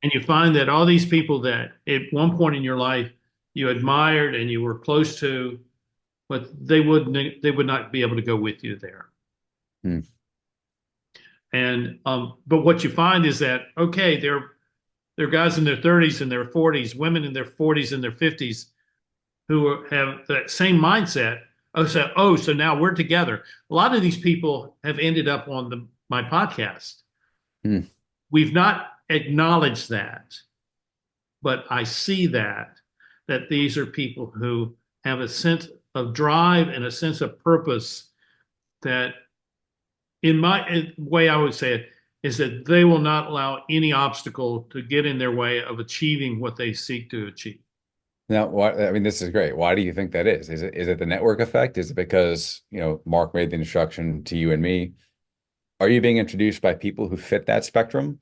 And you find that all these people that at one point in your life you admired and you were close to, but they would not be able to go with you there. Hmm. And but what you find is that okay, they're guys in their 30s and their 40s, women in their 40s and their 50s who have that same mindset So now we're together. A lot of these people have ended up on my podcast. Hmm. We've not acknowledged that, but I see that these are people who have a sense of drive and a sense of purpose that, in my way, I would say it is that they will not allow any obstacle to get in their way of achieving what they seek to achieve. Now, what, I mean, this is great. Why do you think that is? Is it the network effect? Is it because, Mark made the introduction to you and me? Are you being introduced by people who fit that spectrum,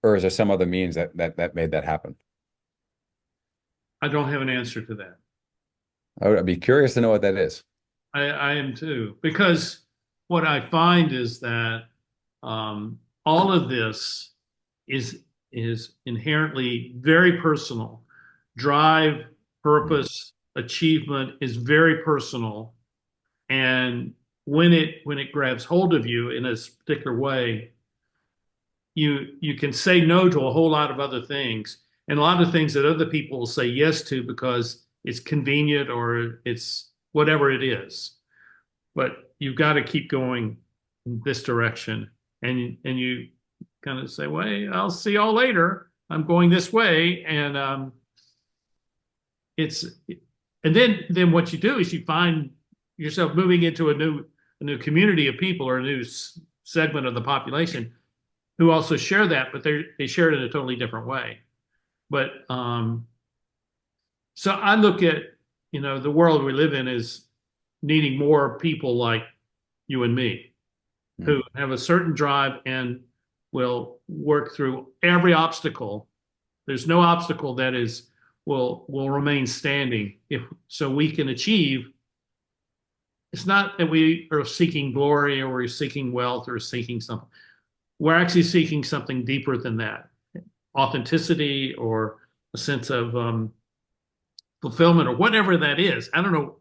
or is there some other means that made that happen? I don't have an answer to that. I'd be curious to know what that is. I am too, because what I find is that all of this is is inherently very personal. Drive, Mm. purpose, achievement is very personal, and when it grabs hold of you in a particular way, you can say no to a whole lot of other things, and a lot of things that other people will say yes to because it's convenient or it's whatever it is. But you've got to keep going in this direction, and you kind of say, "Well, hey, I'll see y'all later. I'm going this way," and it's and then what you do is you find yourself moving into a new community of people or a new segment of the population who also share that, but they share it in a totally different way. But so I look at the world we live in is needing more people like you and me Mm. who have a certain drive and will work through every obstacle. There's no obstacle that is will remain standing if so we can achieve. It's not that we are seeking glory or we're seeking wealth or seeking something. We're actually seeking something deeper than that, authenticity or a sense of fulfillment or whatever that is. I don't know,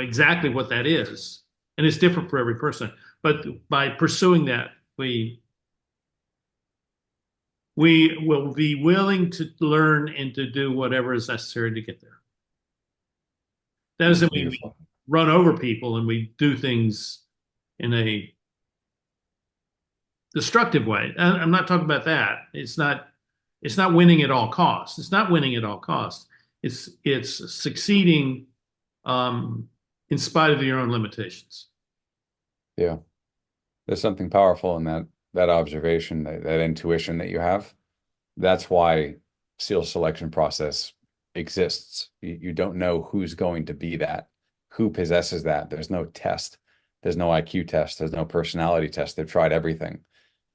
exactly what that is, and it's different for every person. But by pursuing that, we will be willing to learn and to do whatever is necessary to get there. That That's doesn't mean we beautiful. run over people and we do things in a destructive way. I'm not talking about that. It's not winning at all costs. It's not winning at all costs. It's succeeding um, in spite of your own limitations. Yeah. There's something powerful in that observation, that intuition that you have. That's why SEAL selection process exists. You don't know who's going to be that, who possesses that. There's no test. There's no IQ test. There's no personality test. They've tried everything.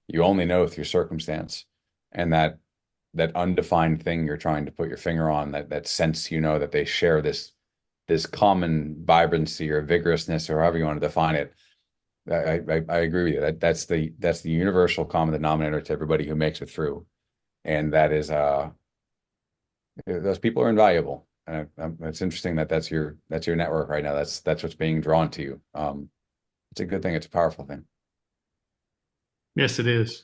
You only know through circumstance. And that undefined thing you're trying to put your finger on, that sense, that they share this common vibrancy or vigorousness or however you want to define it. I agree with you. That's the universal common denominator to everybody who makes it through. And that is those people are invaluable. And it's interesting that that's your network right now. That's what's being drawn to you. It's a good thing. It's a powerful thing. Yes, it is.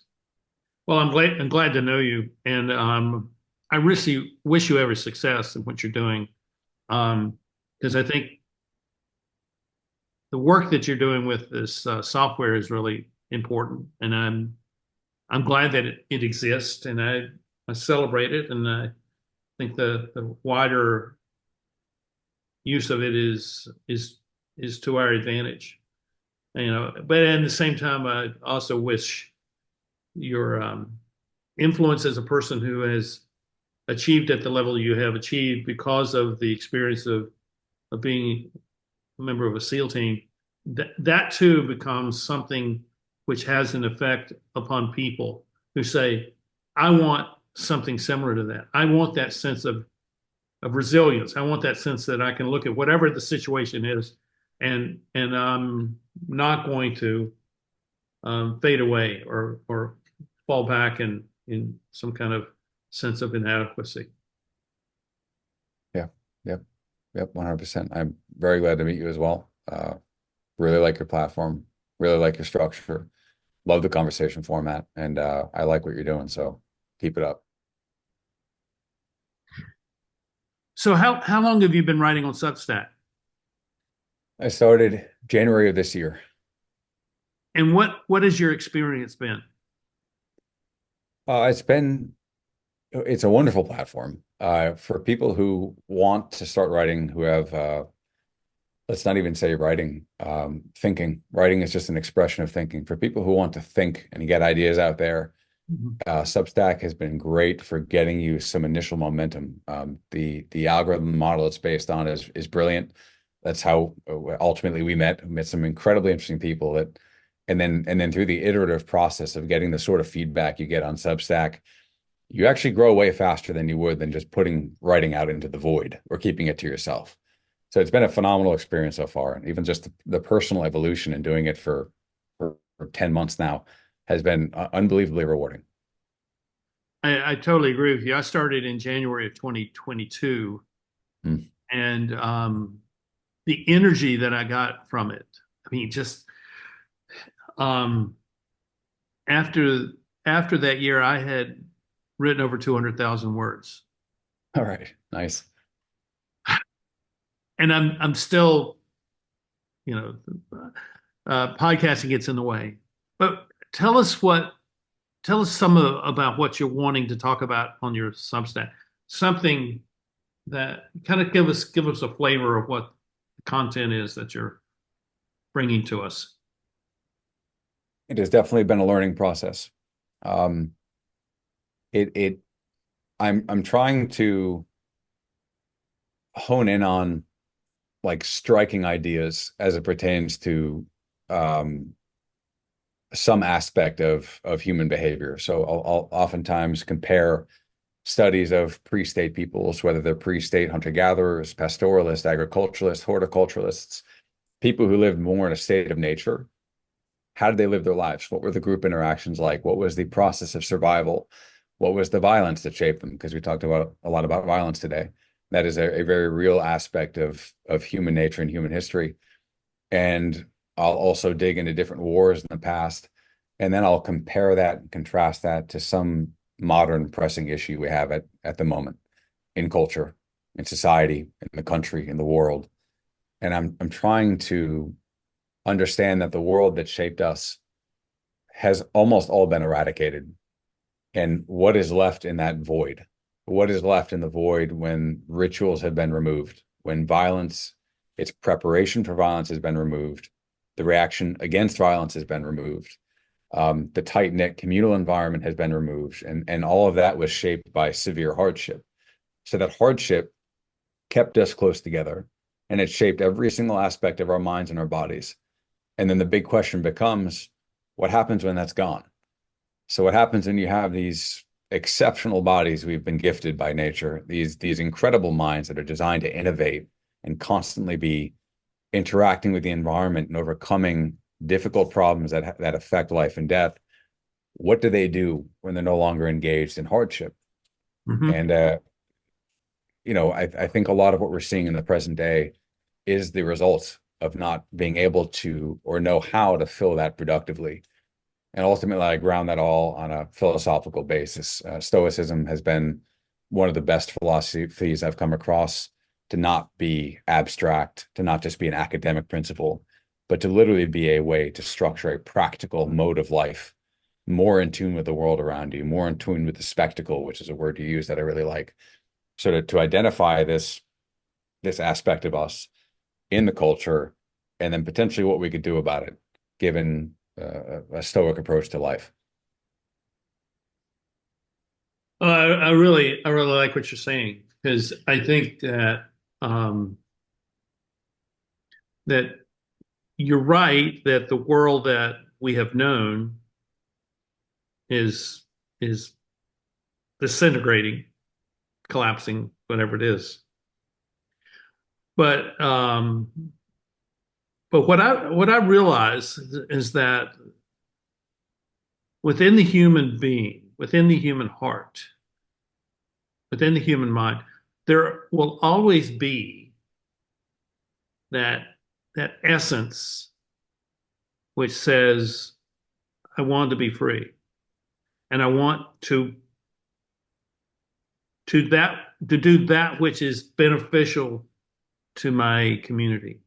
Well, I'm glad to know you, and I really wish you every success in what you're doing, because I think the work that you're doing with this software is really important, and I'm glad that it exists, and I celebrate it, and I think the wider use of it is to our advantage. But at the same time, I also wish your influence as a person who has achieved at the level you have achieved because of the experience of being a member of a SEAL team, that too becomes something which has an effect upon people who say, I want something similar to that. I want that sense of resilience. I want that sense that I can look at whatever the situation is and I'm not going to fade away or fall back in some kind of sense of inadequacy. Yeah. Yep. Yep. 100%. I'm very glad to meet you as well. Really like your platform. Really like your structure. Love the conversation format, and I like what you're doing. So keep it up. So how long have you been writing on Substack? I started January of this year. And what has your experience been? It's been it's a wonderful platform for people who want to start writing, who have let's not even say writing, thinking. Writing is just an expression of thinking. For people who want to think and get ideas out there, Mhm. Substack has been great for getting you some initial momentum. The algorithm model it's based on is brilliant. That's how ultimately we met. We met some incredibly interesting people and then through the iterative process of getting the sort of feedback you get on Substack, you actually grow way faster than you would than just putting writing out into the void or keeping it to yourself. So it's been a phenomenal experience so far. And even just the personal evolution and doing it for 10 months now has been unbelievably rewarding. I totally agree with you. I started in January of 2022, Mm. and the energy that I got from it. I mean, just um, after after that year, I had written over 200,000 words, All right. Nice. and I'm still, you know, podcasting gets in the way. But tell us tell us about what you're wanting to talk about on your Substack. Something that kind of give us a flavor of what the content is that you're bringing to us. It has definitely been a learning process. Um, it I'm trying to hone in on like striking ideas as it pertains to um, some aspect of human behavior. So I'll oftentimes compare studies of pre-state peoples, whether they're pre-state hunter-gatherers, pastoralists, agriculturalists, horticulturalists, people who lived more in a state of nature. How did they live their lives? What were the group interactions like? What was the process of survival? What was the violence that shaped them? Because we talked about a lot about violence today. That is a very real aspect of human nature and human history. And I'll also dig into different wars in the past. And then I'll compare that and contrast that to some modern pressing issue we have at the moment in culture, in society, in the country, in the world. And I'm trying to understand that the world that shaped us has almost all been eradicated. And what is left in that void? What is left in the void when rituals have been removed, when violence, its preparation for violence has been removed, the reaction against violence has been removed, the tight-knit communal environment has been removed, and all of that was shaped by severe hardship. So that hardship kept us close together, and it shaped every single aspect of our minds and our bodies. And then the big question becomes, what happens when that's gone? So what happens when you have these exceptional bodies we've been gifted by nature, these incredible minds that are designed to innovate and constantly be interacting with the environment and overcoming difficult problems that affect life and death? What do they do when they're no longer engaged in hardship? Mm-hmm. And I think a lot of what we're seeing in the present day is the result of not being able to or know how to fill that productively. And ultimately, I ground that all on a philosophical basis. Stoicism has been one of the best philosophies I've come across to not be abstract, to not just be an academic principle, but to literally be a way to structure a practical mode of life, more in tune with the world around you, more in tune with the spectacle, which is a word you use that I really like. So to identify this aspect of us in the culture, and then potentially what we could do about it, given a stoic approach to life. I really like what you're saying because I think um, that you're right that the world that we have known is is disintegrating, collapsing, whatever it is. But um, but what I realize is that within the human being, within the human heart, within the human mind, there will always be that that essence which says, I want to be free. And I want to do that which is beneficial to my community.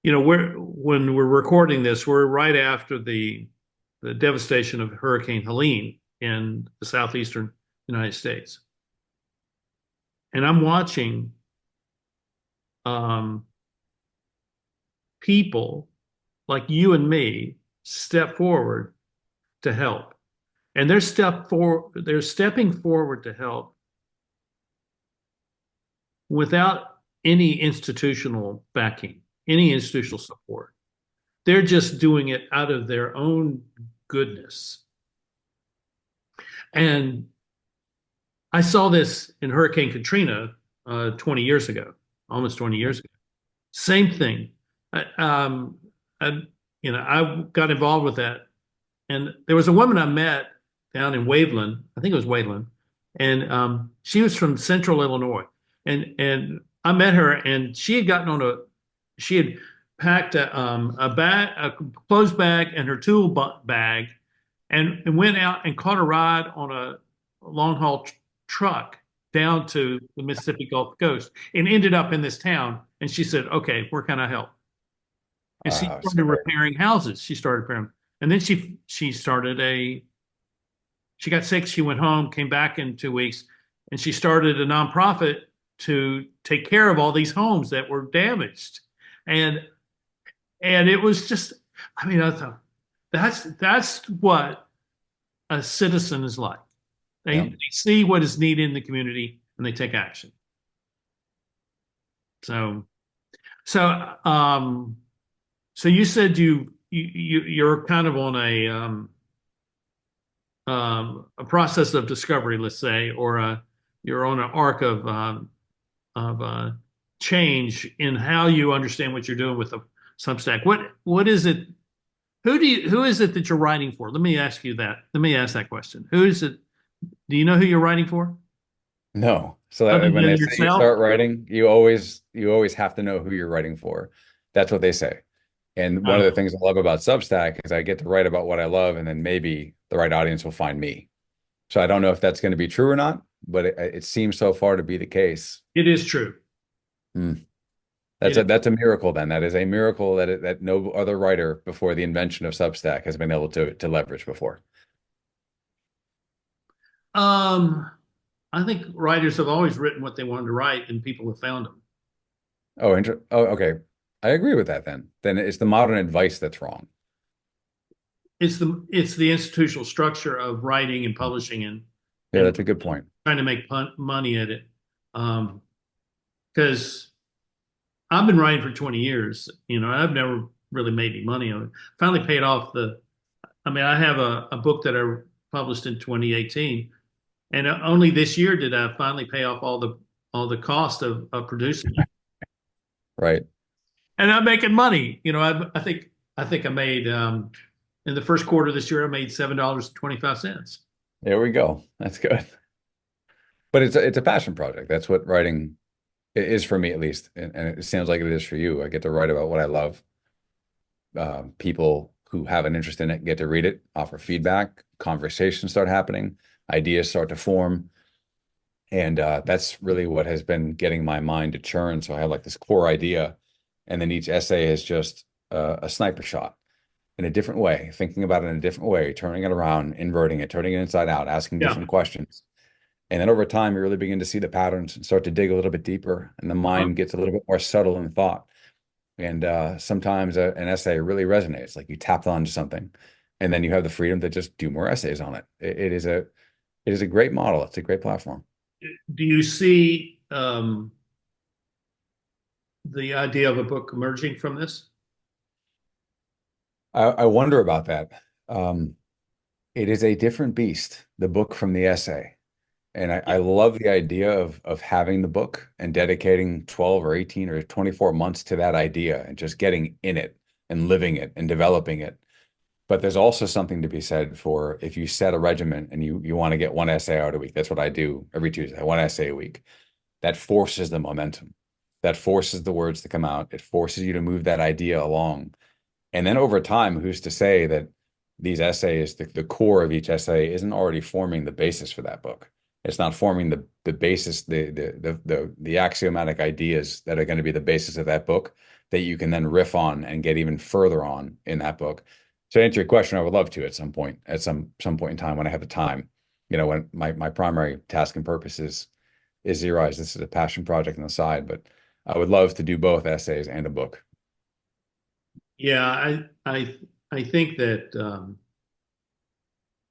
when we're recording this, we're right after the devastation of Hurricane Helene in the southeastern United States. And I'm watching um, people like you and me step forward to help. And they're stepping forward to help without any institutional backing, any institutional support. They're just doing it out of their own goodness. And I saw this in Hurricane Katrina 20 years ago, almost 20 years ago. Same thing. I, um, I, I got involved with that, and there was a woman I met down in Waveland. I think it was Waveland, and she was from Central Illinois, and I met her, and she had packed a clothes bag, and her tool bag, and went out and caught a ride on a long haul truck down to the Mississippi Gulf Coast and ended up in this town. And she said, "Okay, where can I help?" And she So started repairing houses. She started repairing, and then she got sick. She went home, came back in 2 weeks, and she started a nonprofit to take care of all these homes that were damaged. And it was just, I mean, I thought that's what a citizen is like. yeah. They see what is needed in the community and they take action. So so so you said you're kind of on a process of discovery, let's say, or you're on an arc of change in how you understand what you're doing with the Substack. What is it? Who is it that you're writing for? Let me ask you that. Let me ask that question. Who is it? Do you know who you're writing for? No. So Other that when than they say you yourself? start writing, you always have to know who you're writing for. That's what they say. And one of the Oh, things I love about Substack is I get to write about what I love, and then maybe the right audience will find me. So I don't know if that's going to be true or not, but it seems so far to be the case. it is true. Hmm. It That's is. a miracle then. That is a miracle that no other writer before the invention of Substack has been able to leverage before. Um, I think writers have always written what they wanted to write, and people have found them. Okay. I agree with that then. Then it's the modern advice that's wrong. It's the institutional structure of writing and publishing Yeah, and that's a good point. trying to make money at it. Because I've been writing for 20 years, I've never really made any money on it. Finally paid off I mean, I have a book that I published in 2018, and only this year did I finally pay off all the cost of producing it. Right. And I'm making money. I think I made in the first quarter of this year I made $7.25. There we go. That's good. But it's a passion project. That's what writing is for me, at least. And it sounds like it is for you. I get to write about what I love. People who have an interest in it get to read it, offer feedback, conversations start happening, ideas start to form. And that's really what has been getting my mind to churn. So I have like this core idea, and then each essay is just a sniper shot in a different way, thinking about it in a different way, turning it around, inverting it, turning it inside out, asking Yeah. different questions. And then over time, you really begin to see the patterns and start to dig a little bit deeper, and the Uh-huh. mind gets a little bit more subtle in thought. And sometimes an essay really resonates, like you tapped onto something, and then you have the freedom to just do more essays on it. It is a great model. It's a great platform. Do you see the idea of a book emerging from this? I wonder about that. Um, it is a different beast, the book from the essay. And I love the idea of having the book and dedicating 12 or 18 or 24 months to that idea and just getting in it and living it and developing it. But there's also something to be said for if you set a regimen and you want to get one essay out a week. That's what I do every Tuesday, one essay a week. That forces the momentum. That forces the words to come out. It forces you to move that idea along. And then over time, who's to say that these essays, the core of each essay, isn't already forming the basis for that book? It's not forming the basis, the axiomatic ideas that are going to be the basis of that book that you can then riff on and get even further on in that book. So to answer your question, I would love to at some point, some point in time when I have the time, when my primary task and purpose is ZeroEyes. This is a passion project on the side, but I would love to do both essays and a book. Yeah, I think that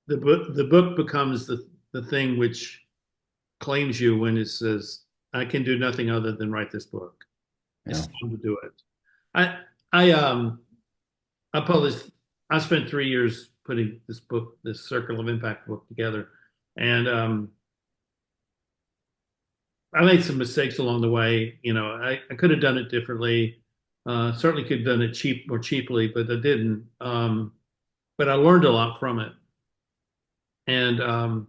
the book becomes the thing which claims you when it says, "I can do nothing other than write this book. It's Yeah. time to do it." I I published. I spent 3 years putting this book, this Circle of Impact book, together, and I made some mistakes along the way. I could have done it differently. Certainly could have done it more cheaply, but I didn't. But I learned a lot from it. And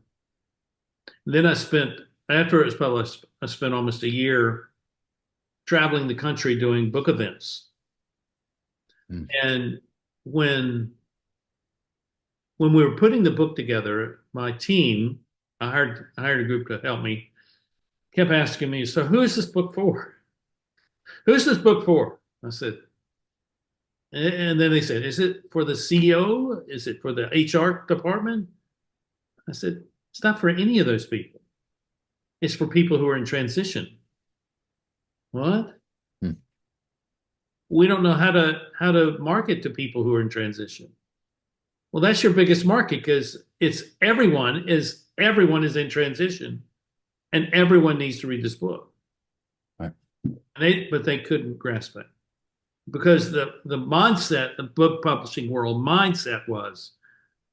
then after it was published, I spent almost a year traveling the country doing book events. Mm. And when we were putting the book together, my team, I hired a group to help me, kept asking me, "So who is this book for? Who's this book for?" I said, and then they said, "Is it for the CEO? Is it for the HR department?" I said, "It's not for any of those people. It's for people who are in transition." What? Mm. We don't know how to market to people who are in transition. Well, that's your biggest market because everyone is in transition, and everyone needs to read this book. Right. But they couldn't grasp it because the mindset, the book publishing world mindset was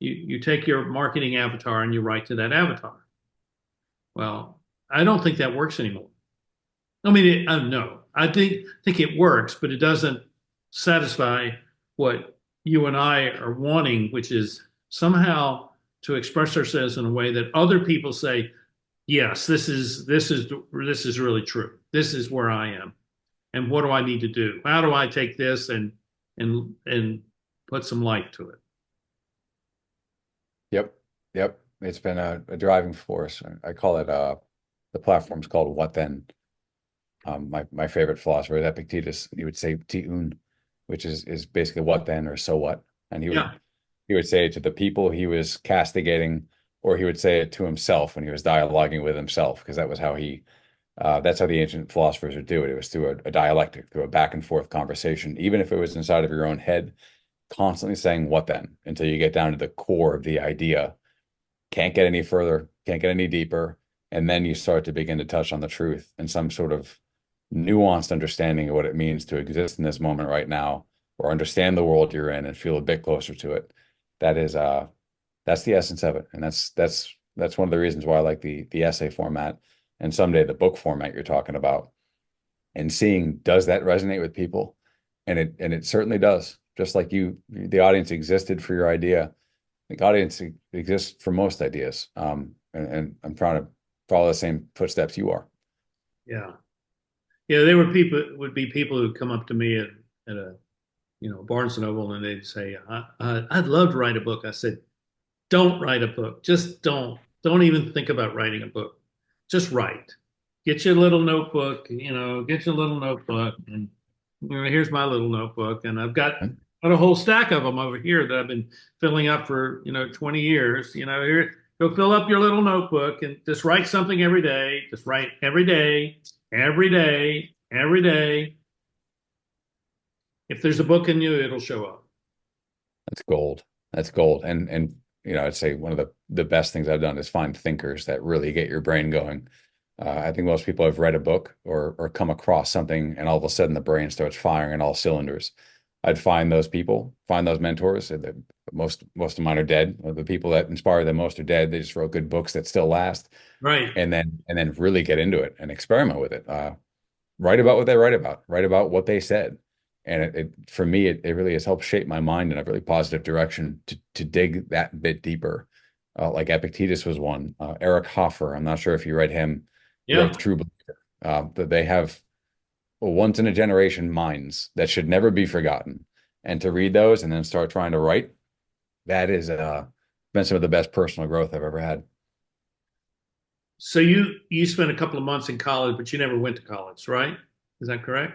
you take your marketing avatar and you write to that avatar. Well, I don't think that works anymore. I mean, no, I think it works, but it doesn't satisfy what you and I are wanting, which is somehow to express ourselves in a way that other people say, "Yes, this is really true. This is where I am, and what do I need to do? How do I take this and put some light to it?" Yep. Yep. It's been a driving force. I call it the platform's called What Then. My favorite philosopher is Epictetus. He would say tiun, which is basically what then or so what. And Yeah, he would say it to the people he was castigating, or he would say it to himself when he was dialoguing with himself, because that's how the ancient philosophers would do it. It was through a dialectic, through a back and forth conversation, even if it was inside of your own head, constantly saying what then until you get down to the core of the idea. Can't get any further, can't get any deeper. And then you start to begin to touch on the truth and some sort of nuanced understanding of what it means to exist in this moment right now, or understand the world you're in and feel a bit closer to it. That is that's the essence of it. And that's one of the reasons why I like the essay format and someday the book format you're talking about, and seeing, does that resonate with people? And it certainly does. Just like the audience existed for your idea. The audience exists for most ideas. And I'm trying to follow the same footsteps you are. yeah, yeah. Would be people who come up to me at a Barnes and Noble, and they'd say, "I'd love to write a book." I said, "Don't write a book. Just don't. Don't even think about writing a book. Just write. Get your little notebook. Get your little notebook, and here's my little notebook, and I've got a whole stack of them over here that I've been filling up for 20 years. Here, go fill up your little notebook and just write something every day. Just write every day, every day, every day. If there's a book in you, it'll show up." That's gold. That's gold. And I'd say one of the best things I've done is find thinkers that really get your brain going. I think most people have read a book or come across something, and all of a sudden the brain starts firing on all cylinders. I'd find those people, find those mentors. Most of mine are dead. The people that inspire them most are dead. They just wrote good books that still last, Right. and then really get into it and experiment with it. Write about what they write about. Write about what they said. And for me, it really has helped shape my mind in a really positive direction to dig that bit deeper. Like Epictetus was one. Eric Hoffer, I'm not sure if you read him. He Yeah. wrote True Believer. That they have once in a generation minds that should never be forgotten. And to read those and then start trying to write, that is been some of the best personal growth I've ever had. So you spent a couple of months in college, but you never went to college, right? Is that correct?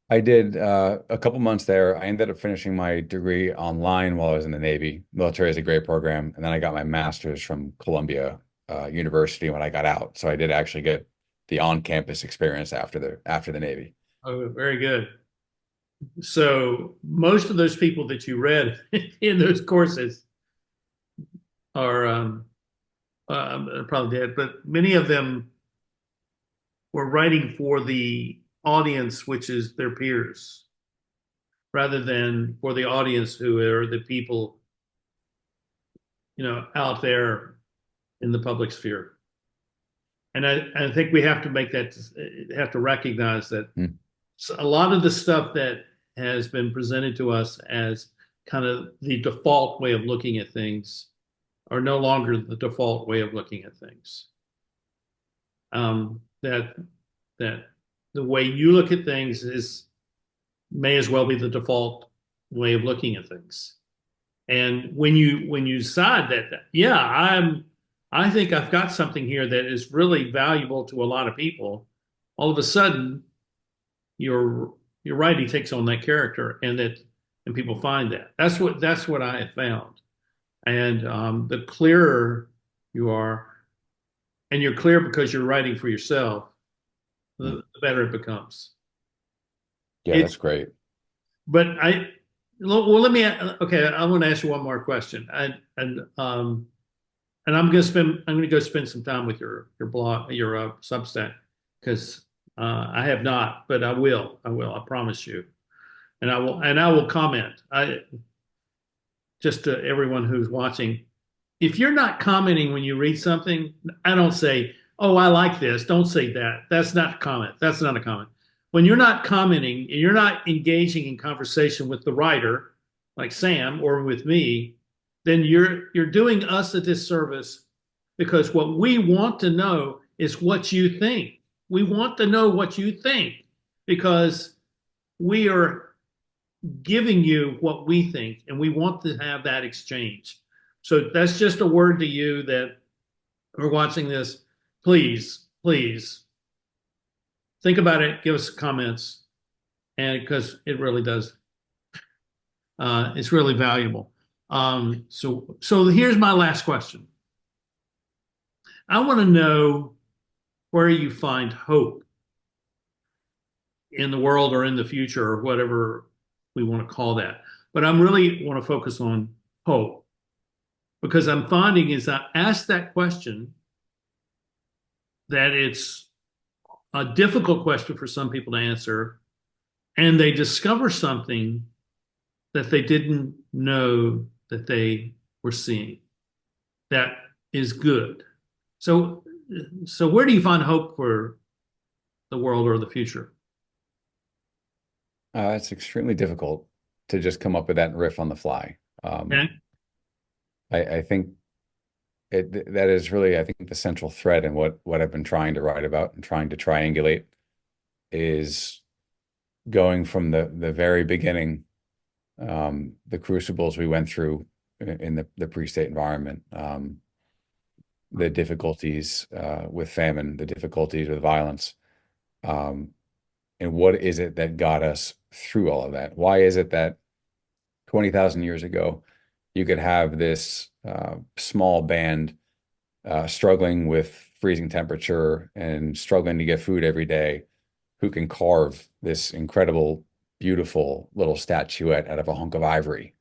I did a couple months there. I ended up finishing my degree online while I was in the Navy. Military is a great program. And then I got my master's from Columbia University when I got out. So I did actually get the on-campus experience after the Navy. Oh, very good. So most of those people that you read in those courses are probably dead, but many of them were writing for the audience, which is their peers, rather than for the audience who are the people, out there in the public sphere. And I think we have to have to recognize that Hmm. a lot of the stuff that has been presented to us as kind of the default way of looking at things are no longer the default way of looking at things. That that the way you look at things is may as well be the default way of looking at things. And when you decide that, yeah, I think I've got something here that is really valuable to a lot of people, all of a sudden your writing takes on that character, and people find that. That's what I have found. And the clearer you are, and you're clear because you're writing for yourself, the better it becomes. Yeah, It's that's great. but I well let me okay, I want to ask you one more question. And I'm gonna go spend some time with your blog, your Substack, because I have not, but I promise you, and I will comment. I just to everyone who's watching, if you're not commenting when you read something, I don't say, "Oh, I like this." Don't say that. That's not a comment. That's not a comment. When you're not commenting and you're not engaging in conversation with the writer, like Sam or with me, then you're doing us a disservice, because what we want to know is what you think. We want to know what you think because we are giving you what we think, and we want to have that exchange. So that's just a word to you that are watching this. Please think about it. Give us comments, and because it really does, it's really valuable. So here's my last question. I want to know where you find hope in the world or in the future or whatever we want to call that. But I'm really want to focus on hope, because I'm finding is I ask that question that it's a difficult question for some people to answer, and they discover something that they didn't know that they were seeing that is good. So, so where do you find hope for the world or the future? It's extremely difficult to just come up with that riff on the fly. Okay. I think that is really, I think, the central thread in what I've been trying to write about and trying to triangulate is going from the very beginning, the crucibles we went through in the pre-state environment, the difficulties with famine, the difficulties with violence, um, and what is it that got us through all of that? Why is it that 20,000 years ago you could have this small band struggling with freezing temperature and struggling to get food every day, who can carve this incredible, beautiful little statuette out of a hunk of ivory?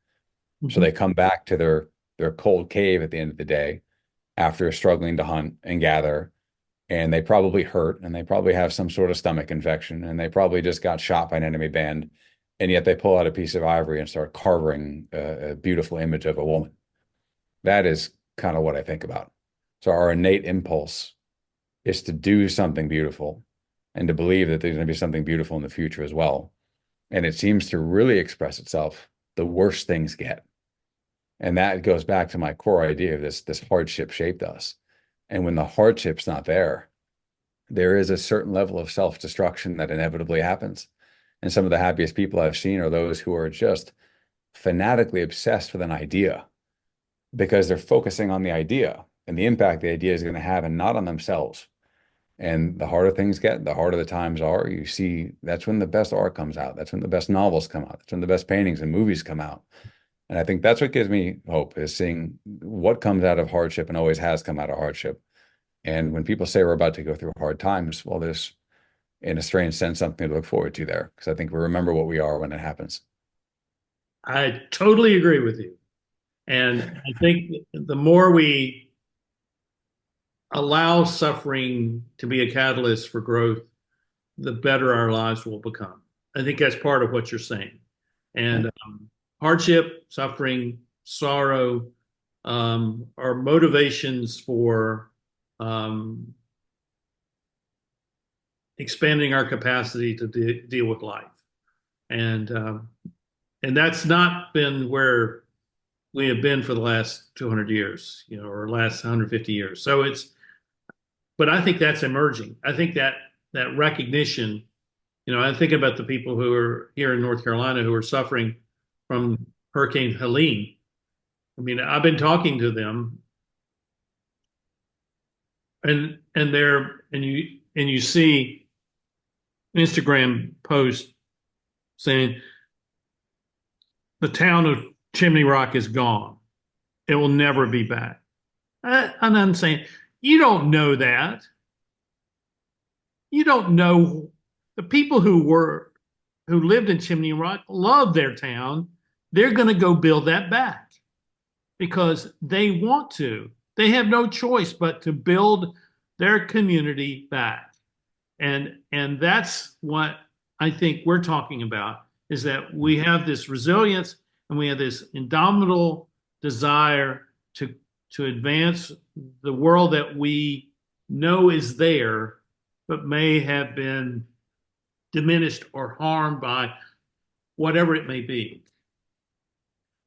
So Mhm. they come back to their cold cave at the end of the day after struggling to hunt and gather, and they probably hurt, and they probably have some sort of stomach infection, and they probably just got shot by an enemy band, and yet they pull out a piece of ivory and start carving a beautiful image of a woman. That is kind of what I think about. So our innate impulse is to do something beautiful and to believe that there's going to be something beautiful in the future as well. And it seems to really express itself the worse things get. And that goes back to my core idea of this hardship shaped us. And when the hardship's not there, there is a certain level of self-destruction that inevitably happens. And some of the happiest people I've seen are those who are just fanatically obsessed with an idea because they're focusing on the idea. and the impact the idea is going to have, and not on themselves. And the harder things get, the harder the times are. You see, that's when the best art comes out. That's when the best novels come out. That's when the best paintings and movies come out. And I think that's what gives me hope, is seeing what comes out of hardship and always has come out of hardship. And when people say we're about to go through hard times, well, there's, in a strange sense, something to look forward to there, because I think we remember what we are when it happens. I totally agree with you. And I think the more we allow suffering to be a catalyst for growth, the better our lives will become. I think that's part of what you're saying. And hardship, suffering, sorrow are motivations for expanding our capacity to deal with life. And that's not been where we have been for the last 200 years, or last 150 years. So but I think that's emerging. I think that recognition, I think about the people who are here in North Carolina who are suffering from Hurricane Helene. I mean, I've been talking to them, and you see Instagram posts saying the town of Chimney Rock is gone. It will never be back. And I'm saying, you don't know that. You don't know the people who lived in Chimney Rock love their town. They're going to go build that back because they want to. They have no choice but to build their community back. And that's what I think we're talking about, is that we have this resilience and we have this indomitable desire to advance the world that we know is there, but may have been diminished or harmed by whatever it may be.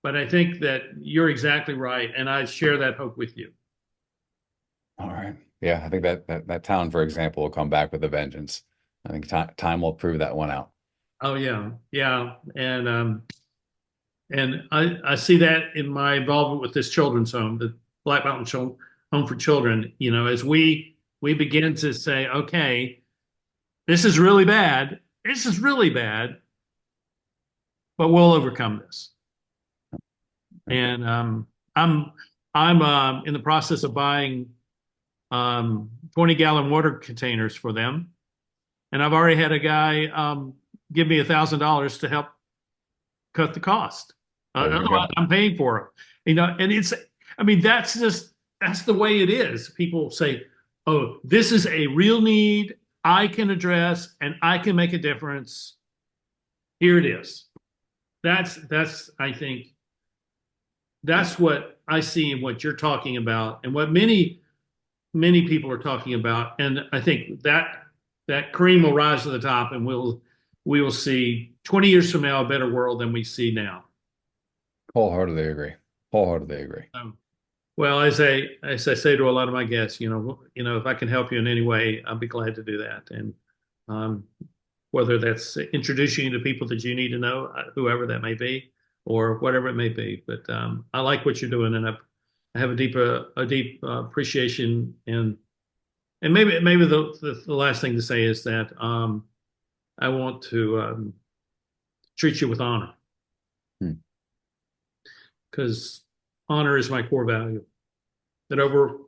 But I think that you're exactly right, and I share that hope with you. All right. Yeah, I think that town, for example, will come back with a vengeance. I think time will prove that one out. Oh yeah, yeah, and I see that in my involvement with this children's home, the Black Mountain Home for Children. As we begin to say, okay, this is really bad. This is really bad, but we'll overcome this. And I'm in the process of buying 20-gallon water containers for them, and I've already had a guy give me $1,000 to help cut the cost. Otherwise, I'm paying for them. And that's the way it is. People say, "Oh, this is a real need I can address, and I can make a difference. Here it is." I think that's what I see in what you're talking about, and what many people are talking about. And I think that cream will rise to the top, and we will see 20 years from now a better world than we see now. Wholeheartedly agree. Wholeheartedly agree. Well, as I say to a lot of my guests, if I can help you in any way, I'll be glad to do that. And whether that's introducing you to people that you need to know, whoever that may be, or whatever it may be. But I like what you're doing, and I have a deep appreciation. And maybe the last thing to say is that I want to treat you with honor, because honor is my core value. That over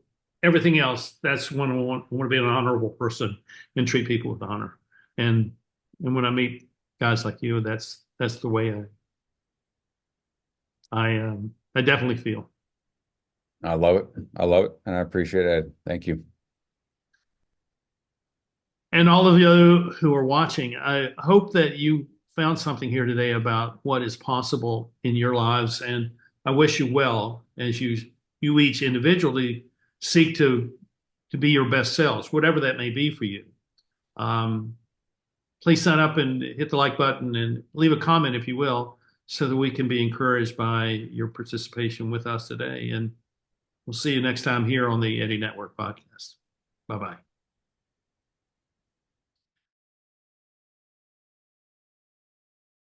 everything else, that's when I want to be an honorable person and treat people with honor. And when I meet guys like you, that's the way I definitely feel. I love it. I love it, and I appreciate it, Ed. Thank you. And all of you who are watching, I hope that you found something here today about what is possible in your lives. And I wish you well as you each individually seek to be your best selves, whatever that may be for you. Please sign up and hit the like button and leave a comment, if you will, so that we can be encouraged by your participation with us today. And we'll see you next time here on the Eddie Network podcast. Bye-bye.